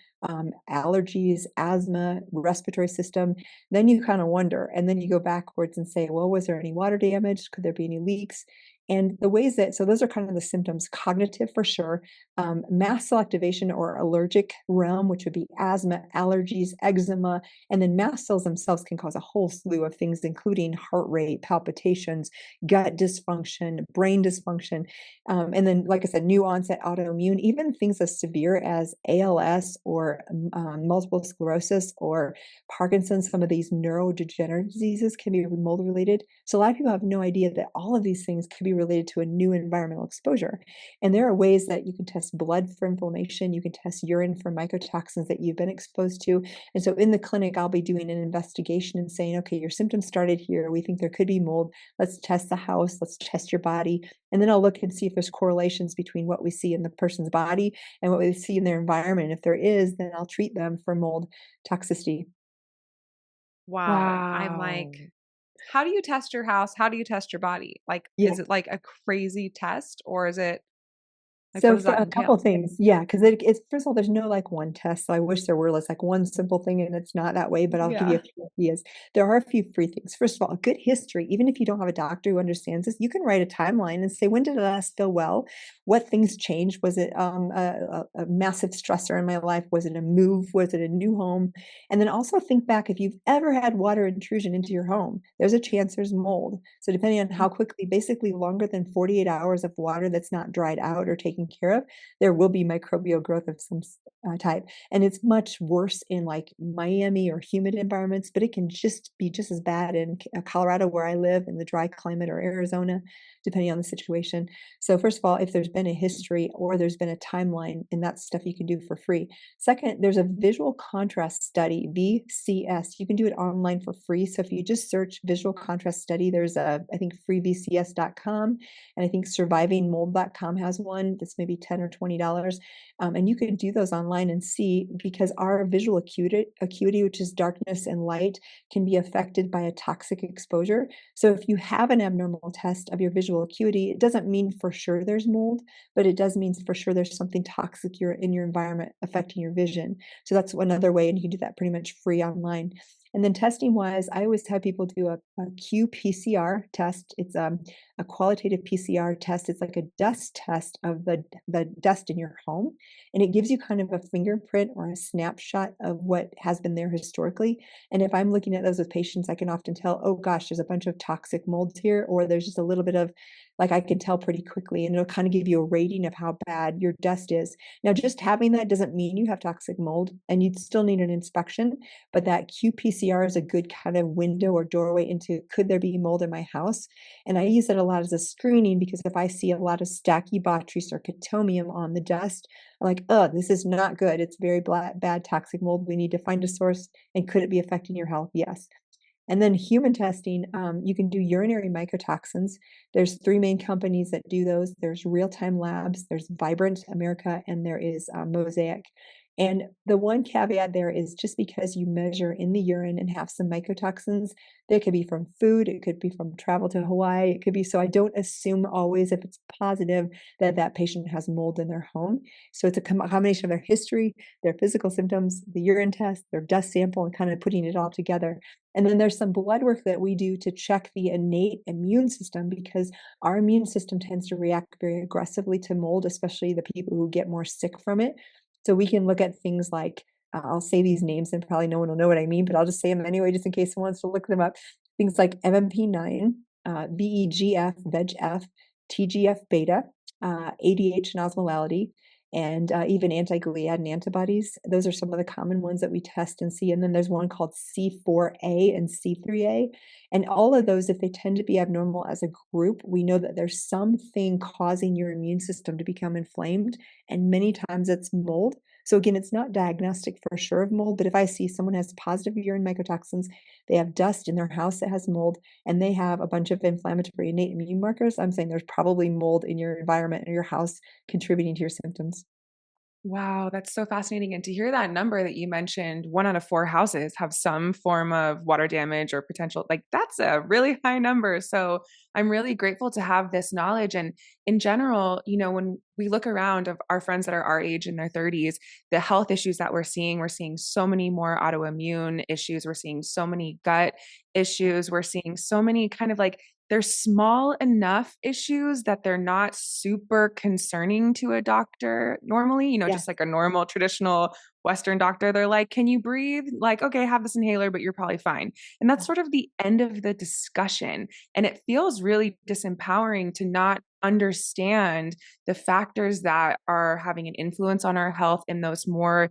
allergies, asthma, respiratory system. Then you kind of wonder, and then you go backwards and say, well, was there any water damage? Could there be any leaks? And the ways so those are kind of the symptoms: cognitive for sure, mast cell activation or allergic realm, which would be asthma, allergies, eczema, and then mast cells themselves can cause a whole slew of things, including heart rate, palpitations, gut dysfunction, brain dysfunction, and then, like I said, new onset autoimmune, even things as severe as ALS or multiple sclerosis or Parkinson's. Some of these neurodegenerative diseases can be mold related. So a lot of people have no idea that all of these things could be related to a new environmental exposure. And there are ways that you can test blood for inflammation. You can test urine for mycotoxins that you've been exposed to. And so in the clinic, I'll be doing an investigation and saying, okay, your symptoms started here. We think there could be mold. Let's test the house. Let's test your body. And then I'll look and see if there's correlations between what we see in the person's body and what we see in their environment. And if there is, then I'll treat them for mold toxicity.
Wow. I'm like, how do you test your house? How do you test your body? Like,
Yeah.
is it like a crazy test, or is it like,
So
what does that
a couple
entail?
things, yeah, because it's, first of all, there's no like one test. So I wish there were like one simple thing, and it's not that way. But I'll give you a
Yeah.
few ideas. There are a few free things. First of all, a good history. Even if you don't have a doctor who understands this, you can write a timeline and say, when did I last feel well? What things changed? Was it a massive stressor in my life? Was it a move? Was it a new home? And then also think back, if you've ever had water intrusion into your home, there's a chance there's mold. So depending on how quickly, basically longer than 48 hours of water that's not dried out or taken care of, there will be microbial growth of some type. And it's much worse in like Miami or humid environments, but it can just be just as bad in Colorado, where I live, in the dry climate, or Arizona, depending on the situation. So first of all, if there's been a history or there's been a timeline, and that's stuff you can do for free. Second, there's a visual contrast study, VCS. You can do it online for free. So if you just search visual contrast study, there's I think freevcs.com, and I think survivingmold.com has one. It's maybe $10 or $20. And you can do those online and see, because our visual acuity, which is darkness and light, can be affected by a toxic exposure. So if you have an abnormal test of your visual acuity, it doesn't mean for sure there's mold, but it does mean for sure there's something toxic in your environment affecting your vision. So that's another way, and you can do that pretty much free online. And then testing wise, I always have people do a qPCR test. It's a qualitative PCR test. It's like a dust test of the dust in your home. And it gives you kind of a fingerprint or a snapshot of what has been there historically. And if I'm looking at those with patients, I can often tell, oh gosh, there's a bunch of toxic molds here, or there's just a little bit of, like, I can tell pretty quickly, and it'll kind of give you a rating of how bad your dust is. Now, just having that doesn't mean you have toxic mold, and you'd still need an inspection, but that qPCR is a good kind of window or doorway into, could there be mold in my house? And I use it a lot as a screening, because if I see a lot of Stachybotrys or Cotomium on the dust, I'm like, oh, this is not good. It's very bad toxic mold. We need to find a source. And could it be affecting your health? Yes. And then human testing, you can do urinary mycotoxins. There's 3 main companies that do those. There's Real Time Labs, there's Vibrant America, and there is Mosaic. And the one caveat there is, just because you measure in the urine and have some mycotoxins, they could be from food, it could be from travel to Hawaii, it could be, so I don't assume always, if it's positive, that that patient has mold in their home. So it's a combination of their history, their physical symptoms, the urine test, their dust sample, and kind of putting it all together. And then there's some blood work that we do to check the innate immune system, because our immune system tends to react very aggressively to mold, especially the people who get more sick from it. So we can look at things like, I'll say these names and probably no one will know what I mean, but I'll just say them anyway, just in case someone wants to look them up. Things like MMP9, VEGF, VEGF, TGF beta, ADH and osmolality, and even anti-gliadin antibodies. Those are some of the common ones that we test and see. And then there's one called C4A and C3A. And all of those, if they tend to be abnormal as a group, we know that there's something causing your immune system to become inflamed. And many times it's mold. So again, it's not diagnostic for sure of mold, but if I see someone has positive urine mycotoxins, they have dust in their house that has mold, and they have a bunch of inflammatory innate immune markers, I'm saying there's probably mold in your environment or your house contributing to your symptoms.
Wow, that's so fascinating. And to hear that number that you mentioned, 1 out of 4 houses have some form of water damage or potential, like that's a really high number. So I'm really grateful to have this knowledge. And in general, when we look around of our friends that are our age in their 30s, the health issues that we're seeing so many more autoimmune issues. We're seeing so many gut issues. We're seeing so many kind of like, they're small enough issues that they're not super concerning to a doctor normally,
Yeah.
just like a normal traditional Western doctor. They're like, can you breathe? Like, okay, have this inhaler, but you're probably fine. And that's sort of the end of the discussion. And it feels really disempowering to not understand the factors that are having an influence on our health in those more,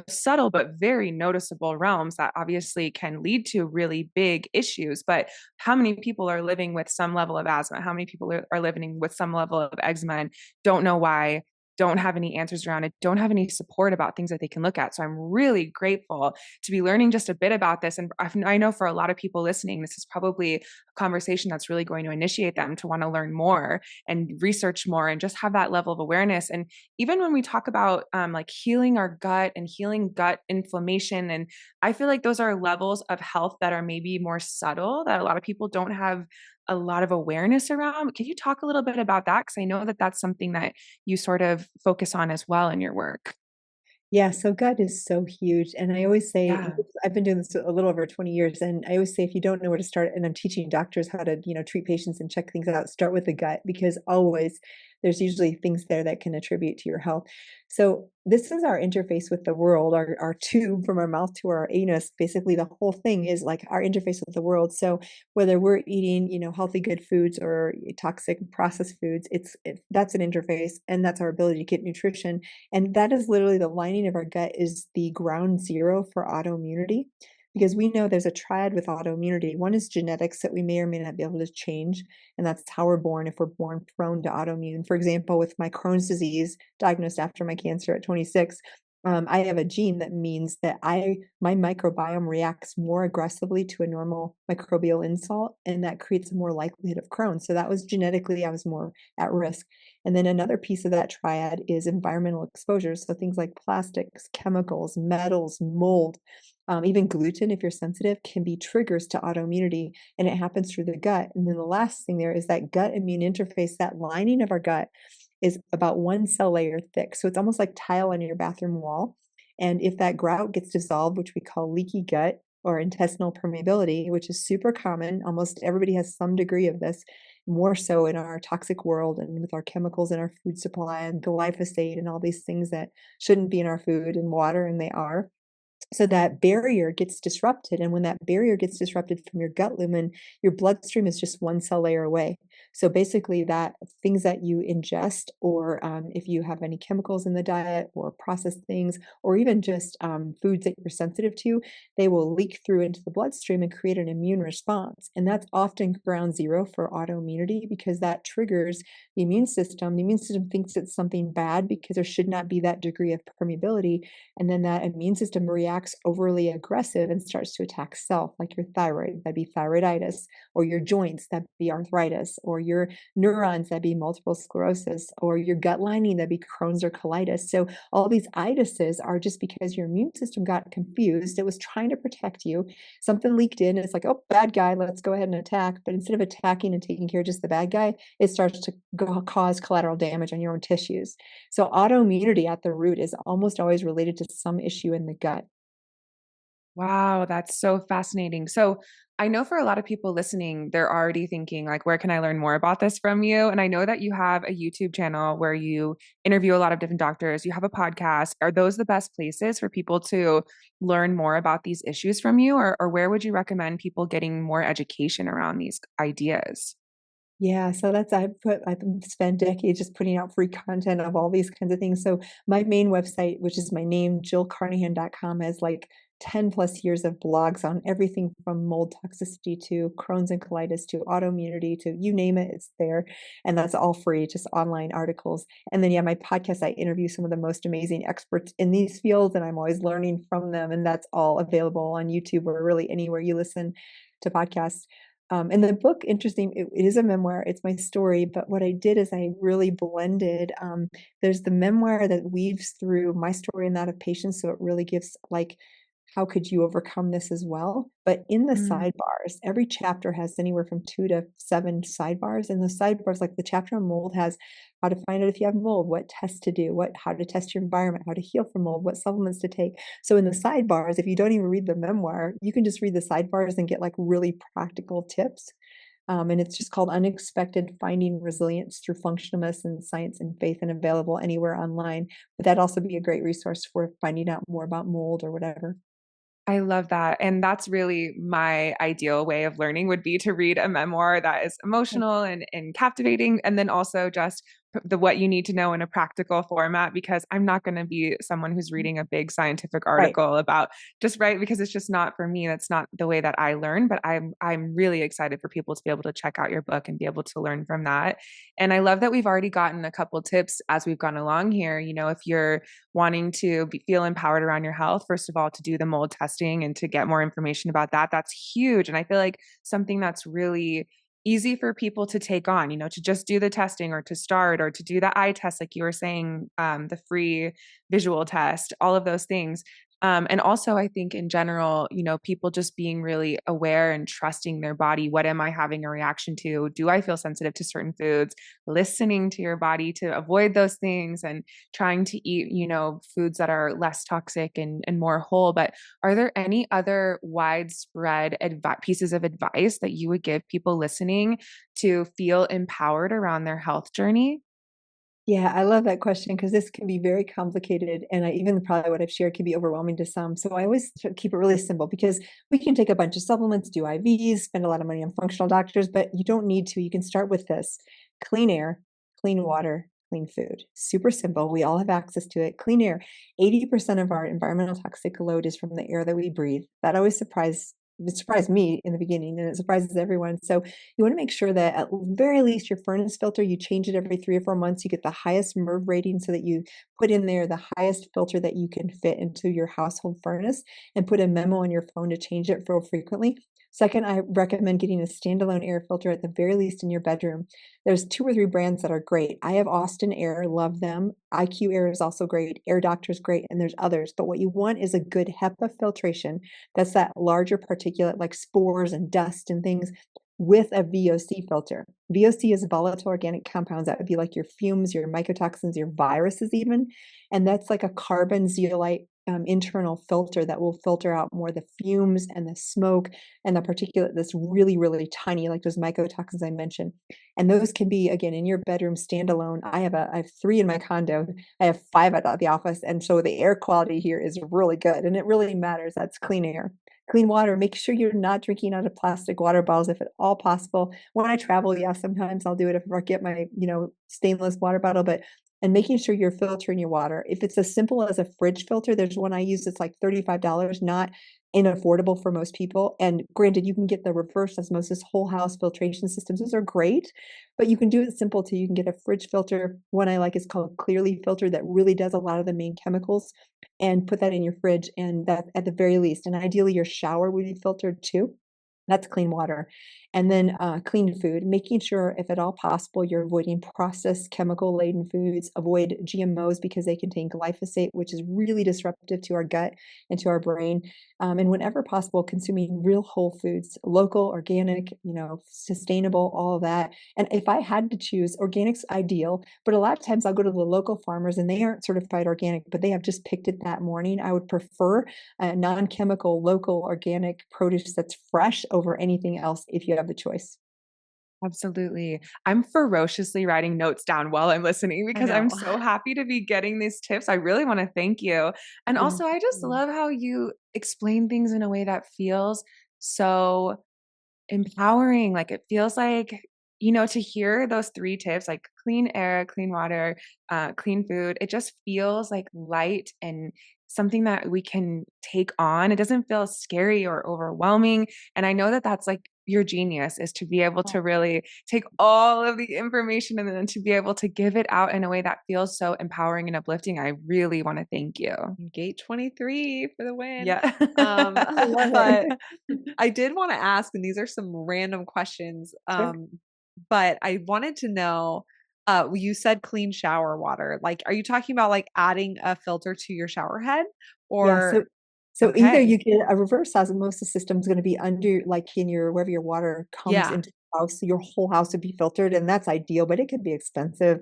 subtle but very noticeable realms that obviously can lead to really big issues. But how many people are living with some level of asthma? How many people are living with some level of eczema and don't know why, don't have any answers around it, don't have any support about things that they can look at? So I'm really grateful to be learning just a bit about this. And I know for a lot of people listening, this is probably a conversation that's really going to initiate them to want to learn more and research more and just have that level of awareness. And even when we talk about like healing our gut and healing gut inflammation, and I feel like those are levels of health that are maybe more subtle that a lot of people don't have a lot of awareness around. Can you talk a little bit about that? Because I know that that's something that you sort of focus on as well in your work.
Yeah, so gut is so huge. And I always say,
Yeah.
I've been doing this a little over 20 years, and I always say, if you don't know where to start, and I'm teaching doctors how to, treat patients and check things out, start with the gut, because always there's usually things there that can attribute to your health. So this is our interface with the world, our tube from our mouth to our anus. Basically, the whole thing is like our interface with the world. So whether we're eating, healthy, good foods or toxic processed foods, that's an interface, and that's our ability to get nutrition. And that is literally, the lining of our gut is the ground zero for autoimmunity, because we know there's a triad with autoimmunity. One is genetics that we may or may not be able to change, and that's how we're born if we're born prone to autoimmune. For example, with my Crohn's disease, diagnosed after my cancer at 26, I have a gene that means that my microbiome reacts more aggressively to a normal microbial insult, and that creates a more likelihood of Crohn. So that was genetically, I was more at risk. And then another piece of that triad is environmental exposure. So things like plastics, chemicals, metals, mold, even gluten, if you're sensitive, can be triggers to autoimmunity, and it happens through the gut. And then the last thing there is that gut immune interface, that lining of our gut is about one cell layer thick. So it's almost like tile on your bathroom wall. And if that grout gets dissolved, which we call leaky gut or intestinal permeability, which is super common, almost everybody has some degree of this, more so in our toxic world and with our chemicals in our food supply and glyphosate and all these things that shouldn't be in our food and water, and they are. So that barrier gets disrupted. And when that barrier gets disrupted from your gut lumen, your bloodstream is just one cell layer away. So basically, that things that you ingest, or if you have any chemicals in the diet or processed things, or even just foods that you're sensitive to, they will leak through into the bloodstream and create an immune response. And that's often ground zero for autoimmunity, because that triggers the immune system. The immune system thinks it's something bad because there should not be that degree of permeability. And then that immune system reacts overly aggressive and starts to attack self, like your thyroid, that'd be thyroiditis, or your joints, that'd be arthritis, or your neurons, that'd be multiple sclerosis, or your gut lining, that'd be Crohn's or colitis. So all these itises are just because your immune system got confused. It was trying to protect you. Something leaked in, and it's like, oh, bad guy, let's go ahead and attack. But instead of attacking and taking care of just the bad guy, it starts to cause collateral damage on your own tissues. So autoimmunity at the root is almost always related to some issue in the gut.
Wow, that's so fascinating. So I know for a lot of people listening, they're already thinking like, where can I learn more about this from you? And I know that you have a YouTube channel where you interview a lot of different doctors. You have a podcast. Are those the best places for people to learn more about these issues from you? Or where would you recommend people getting more education around these ideas?
Yeah, so that's I've spent decades just putting out free content of all these kinds of things. So my main website, which is my name, jillcarnahan.com, has like 10 plus years of blogs on everything from mold toxicity to Crohn's and colitis to autoimmunity to you name it, it's there. And that's all free, just online articles. And then, yeah, my podcast, I interview some of the most amazing experts in these fields, and I'm always learning from them. And that's all available on YouTube or really anywhere you listen to podcasts. And the book, interesting, it is a memoir. It's my story. But what I did is I really blended. There's the memoir that weaves through my story and that of patients. So it really gives like, how could you overcome this as well? But in the
Mm.
sidebars, every chapter has anywhere from 2 to 7 sidebars. And the sidebars, like the chapter on mold, has how to find out if you have mold, what tests to do, how to test your environment, how to heal from mold, what supplements to take. So in the sidebars, if you don't even read the memoir, you can just read the sidebars and get like really practical tips. And it's just called Unexpected Finding Resilience Through Functional Medicine, Science, and Faith, and available anywhere online. But that'd also be a great resource for finding out more about mold or whatever.
I love that. And that's really my ideal way of learning would be to read a memoir that is emotional and captivating. And then also just the what you need to know in a practical format, because I'm not going to be someone who's reading a big scientific
Right.
article about just right, because it's just not for me. That's not the way that I learn. But I'm really excited for people to be able to check out your book and be able to learn from that. And I love that we've already gotten a couple tips as we've gone along here. You know, if you're wanting to feel empowered around your health, first of all, to do the mold testing and to get more information about that, that's huge. And I feel like something that's really easy for people to take on, you know, to just do the testing or to start or to do the eye test, like you were saying, the free visual test, all of those things. And also, I think in general, you know, people just being really aware and trusting their body. What am I having a reaction to? Do I feel sensitive to certain foods? Listening to your body to avoid those things and trying to eat, you know, foods that are less toxic and more whole. But are there any other widespread pieces of advice that you would give people listening to feel empowered around their health journey?
Yeah, I love that question because this can be very complicated. And even probably what I've shared can be overwhelming to some. So I always keep it really simple, because we can take a bunch of supplements, do IVs, spend a lot of money on functional doctors, but you don't need to. You can start with this: clean air, clean water, clean food. Super simple. We all have access to it. Clean air. 80% of our environmental toxic load is from the air that we breathe. That always surprised it surprised me in the beginning, and it surprises everyone. So you want to make sure that at very least your furnace filter, you change it every 3 or 4 months. You get the highest MERV rating so that you put in there the highest filter that you can fit into your household furnace, and put a memo on your phone to change it real frequently. Second, I recommend getting a standalone air filter at the very least in your bedroom. There's 2 or 3 brands that are great. I have Austin Air, love them. IQ Air is also great. Air Doctor is great, and there's others. But what you want is a good HEPA filtration. That's that larger particulate like spores and dust and things with a VOC filter. VOC is volatile organic compounds. That would be like your fumes, your mycotoxins, your viruses even. And that's like a carbon zeolite internal filter that will filter out more the fumes and the smoke and the particulate that's really, really tiny, like those mycotoxins I mentioned. And those can be, again, in your bedroom standalone. I have 3 in my condo. I have 5 at the office. And so the air quality here is really good. And it really matters. That's clean air. Clean water. Make sure you're not drinking out of plastic water bottles if at all possible. When I travel, yeah, sometimes I'll do it if I get my, stainless water bottle, but and making sure you're filtering your water. If it's as simple as a fridge filter, there's one I use that's like $35, not inaffordable for most people. And granted, you can get the reverse osmosis whole house filtration systems. Those are great, but you can do it simple too. You can get a fridge filter. One I like is called Clearly Filter that really does a lot of the main chemicals, and put that in your fridge. And that at the very least, and ideally your shower would be filtered too. That's clean water. And then clean food, making sure, if at all possible, you're avoiding processed chemical laden foods. Avoid GMOs because they contain glyphosate, which is really disruptive to our gut and to our brain. And whenever possible, consuming real whole foods, local, organic, sustainable, all of that. And if I had to choose, organic's ideal, but a lot of times I'll go to the local farmers and they aren't certified organic, but they have just picked it that morning. I would prefer non-chemical, local, organic produce that's fresh over anything else if you have the choice.
Absolutely. I'm ferociously writing notes down while I'm listening because I'm
know.
so happy to be getting these tips. I really want to thank you. And
Yeah.
also, I just love how you explain things in a way that feels so empowering. Like it feels like, to hear those 3 tips, like clean air, clean water, clean food, it just feels like light and something that we can take on. It doesn't feel scary or overwhelming. And I know that that's like your genius, is to be able to really take all of the information and then to be able to give it out in a way that feels so empowering and uplifting. I really want to thank you.
Gate 23 for the win.
Yeah.
But I did want to ask, and these are some random questions.
Sure.
But I wanted to know, you said clean shower water. Like, are you talking about like adding a filter to your shower head
Yeah.
or
So either
okay.
you get a reverse osmosis system is going to be under, like in your wherever your water comes
Yeah.
into the house, so your whole house would be filtered, and that's ideal, but it could be expensive.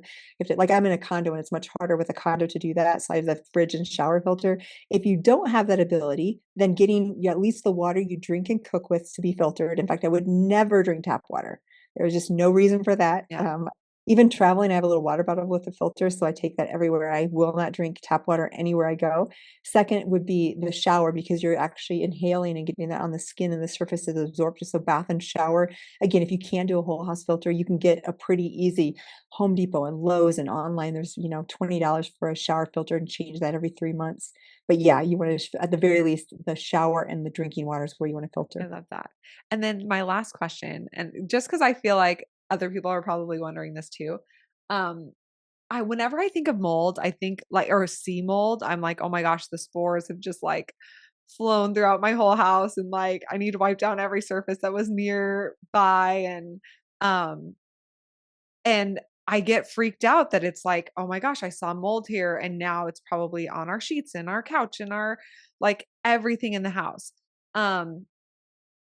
Like I'm in a condo, and it's much harder with a condo to do that. So I have the fridge and shower filter. If you don't have that ability, then getting at least the water you drink and cook with to be filtered. In fact, I would never drink tap water. There was just no reason for that.
Yeah.
Even traveling, I have a little water bottle with a filter, so I take that everywhere. I will not drink tap water anywhere I go. Second would be the shower, because you're actually inhaling and getting that on the skin and the surface of the absorption. So bath and shower. Again, if you can do a whole house filter, you can get a pretty easy Home Depot and Lowe's and online. There's, $20 for a shower filter, and change that every 3 months. But yeah, you want to, at the very least, the shower and the drinking water is where you want to
I
filter.
love that. And then my last question, and just because I feel like other people are probably wondering this too. Um, whenever I think of mold, I think like or see mold, I'm like, oh my gosh, the spores have just like flown throughout my whole house, and like I need to wipe down every surface that was nearby, um and I get freaked out that it's like, oh my gosh, I saw mold here, and now it's probably on our sheets and our couch and our like everything in the house. Um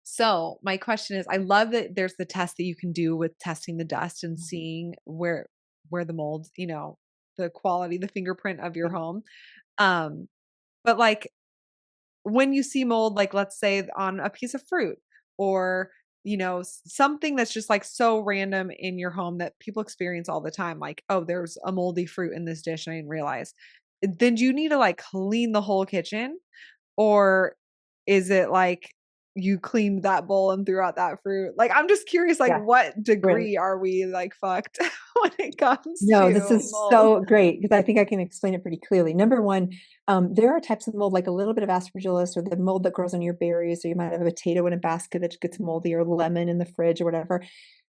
so my question is, I love that there's the test that you can do with testing the dust and seeing where the mold, the quality, the fingerprint of your home. Um, but like when you see mold, like let's say on a piece of fruit or something that's just like so random in your home that people experience all the time, like, oh, there's a moldy fruit in this dish and I didn't realize. Then do you need to like clean the whole kitchen? Or is it like you cleaned that bowl and threw out that fruit. Like, I'm just curious, like,
Yeah,
what
really.
degree are we like fucked when it comes
No, this
to
is
mold?
so great because I think I can explain it pretty clearly. Number one, there are types of mold, like a little bit of aspergillus or the mold that grows on your berries, or you might have a potato in a basket that gets moldy, or lemon in the fridge or whatever.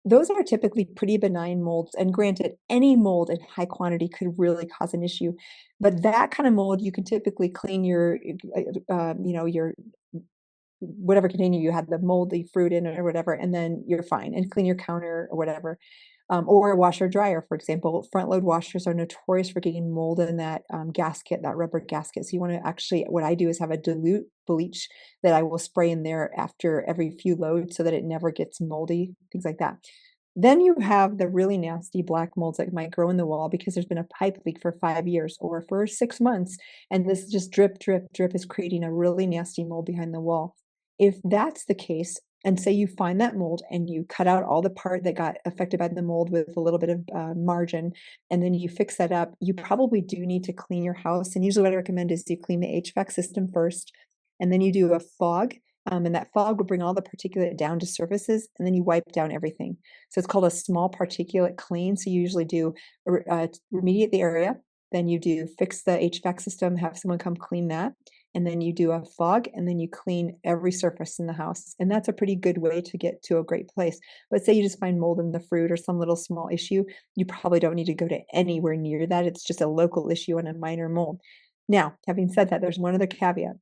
Those are typically pretty benign molds. And granted, any mold in high quantity could really cause an issue. But that kind of mold, you can typically clean your, your whatever container you had the moldy fruit in or whatever, and then you're fine, and clean your counter or whatever. Or a washer dryer, for example. Front load washers are notorious for getting mold in that gasket, that rubber gasket. So you want to actually, what I do is have a dilute bleach that I will spray in there after every few loads so that it never gets moldy, things like that. Then you have the really nasty black molds that might grow in the wall because there's been a pipe leak for 5 years or for 6 months. And this just drip, drip, drip is creating a really nasty mold behind the wall. If that's the case, and say you find that mold and you cut out all the part that got affected by the mold with a little bit of margin, and then you fix that up, you probably do need to clean your house. And usually what I recommend is you clean the HVAC system first, and then you do a fog. And that fog will bring all the particulate down to surfaces, and then you wipe down everything. So it's called a small particulate clean. So you usually do remediate the area, then you do fix the HVAC system, have someone come clean that, and then you do a fog, and then you clean every surface in the house. And that's a pretty good way to get to a great place. But say you just find mold in the fruit or some little small issue, you probably don't need to go to anywhere near that. It's just a local issue and a minor mold. Now, having said that, there's one other caveat.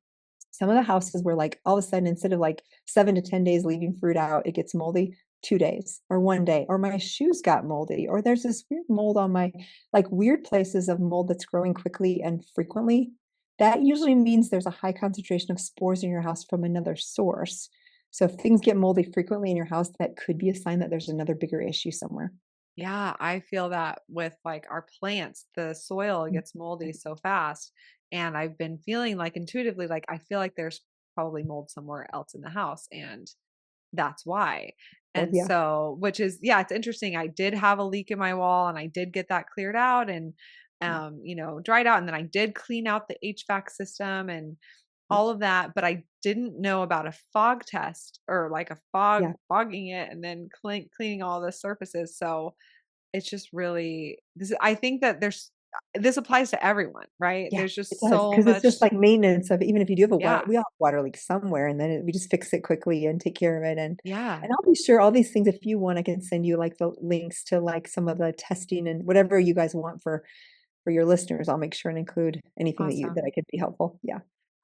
Some of the houses where, like, all of a sudden, instead of like 7 to 10 days leaving fruit out, it gets moldy 2 days or one day, or my shoes got moldy, or there's this weird mold on my, like, weird places of mold that's growing quickly and frequently. That usually means there's a high concentration of spores in your house from another source. So if things get moldy frequently in your house, that could be a sign that there's another bigger issue somewhere.
Yeah, I feel that with like our plants, the soil gets moldy so fast. And I've been feeling like intuitively, like I feel like there's probably mold somewhere else in the house. And that's why.
So
And
yeah.
so, which is, yeah, it's interesting. I did have a leak in my wall and I did get that cleared out and, dried out. And then I did clean out the HVAC system and all of that. But I didn't know about a fog test or like a
Yeah.
fogging it and then cleaning all the surfaces. So it's just really, I think that this applies to everyone, right?
Yeah,
There's
it
just
does,
so
because it's just
much.
like maintenance of, even if you do have a water,
Yeah.
we all have water leak somewhere, and then we just fix it quickly and take care of it. And
Yeah.
I'll be sure all these things, if you want, I can send you like the links to like some of the testing and whatever you guys want for your listeners. I'll make sure and include anything that
Awesome.
I could be helpful. Yeah.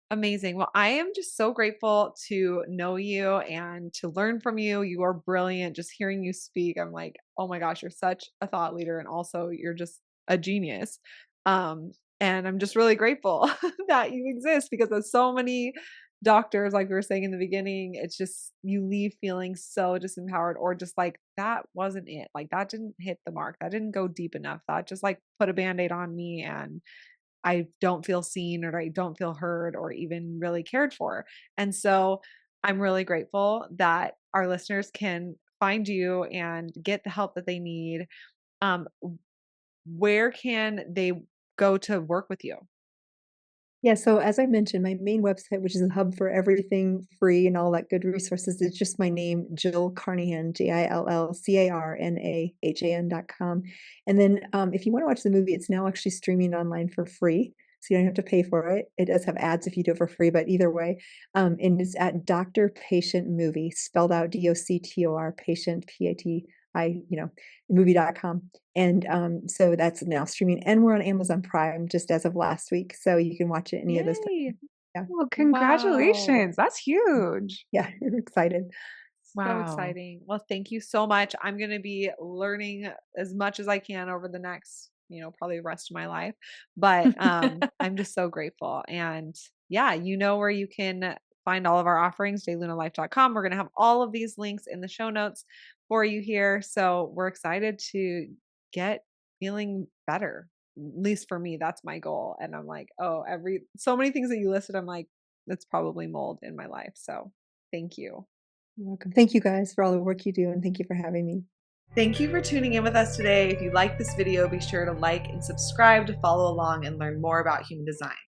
Amazing. Well, I am just so grateful to know you and to learn from you. You are brilliant. Just hearing you speak, I'm like, oh my gosh, you're such a thought leader. And also, you're just a genius. Um, and I'm just really grateful that you exist because there's so many doctors, like we were saying in the beginning, it's just you leave feeling so disempowered or just like that wasn't it. Like that didn't hit the mark. That didn't go deep enough. That just like put a band-aid on me and I don't feel seen or I don't feel heard or even really cared for. And so I'm really grateful that our listeners can find you and get the help that they need. Um, where can they go to work with you?
Yeah, so as I mentioned, my main website, which is a hub for everything free and all that good resources, is just my name, Jill Carnahan, JILLCARNAHAN.com. And then if you want to watch the movie, it's now actually streaming online for free. So you don't have to pay for it. It does have ads if you do it for free, but either way, and it's at Doctor Patient Movie, spelled out DOCTOR, patient, PATI, movie.com. And so that's now streaming, and we're on Amazon Prime just as of last week. So you can watch it any of those
Yay.
places. Yeah.
Well,
Wow.
congratulations. That's huge.
Yeah. We're excited.
So
Wow.
exciting. Well, thank you so much. I'm going to be learning as much as I can over the next, probably the rest of my life. But I'm just so grateful. And yeah, you know where you can find all of our offerings, daylunalife.com. We're going to have all of these links in the show notes for you here. So we're excited to get feeling better. At least for me, that's my goal. And I'm like, oh, so many things that you listed, I'm like, that's probably mold in my life. So thank you.
You're welcome. Thank you guys for all the work you do, and thank you for having me.
Thank you for tuning in with us today. If you like this video, be sure to like and subscribe to follow along and learn more about human design.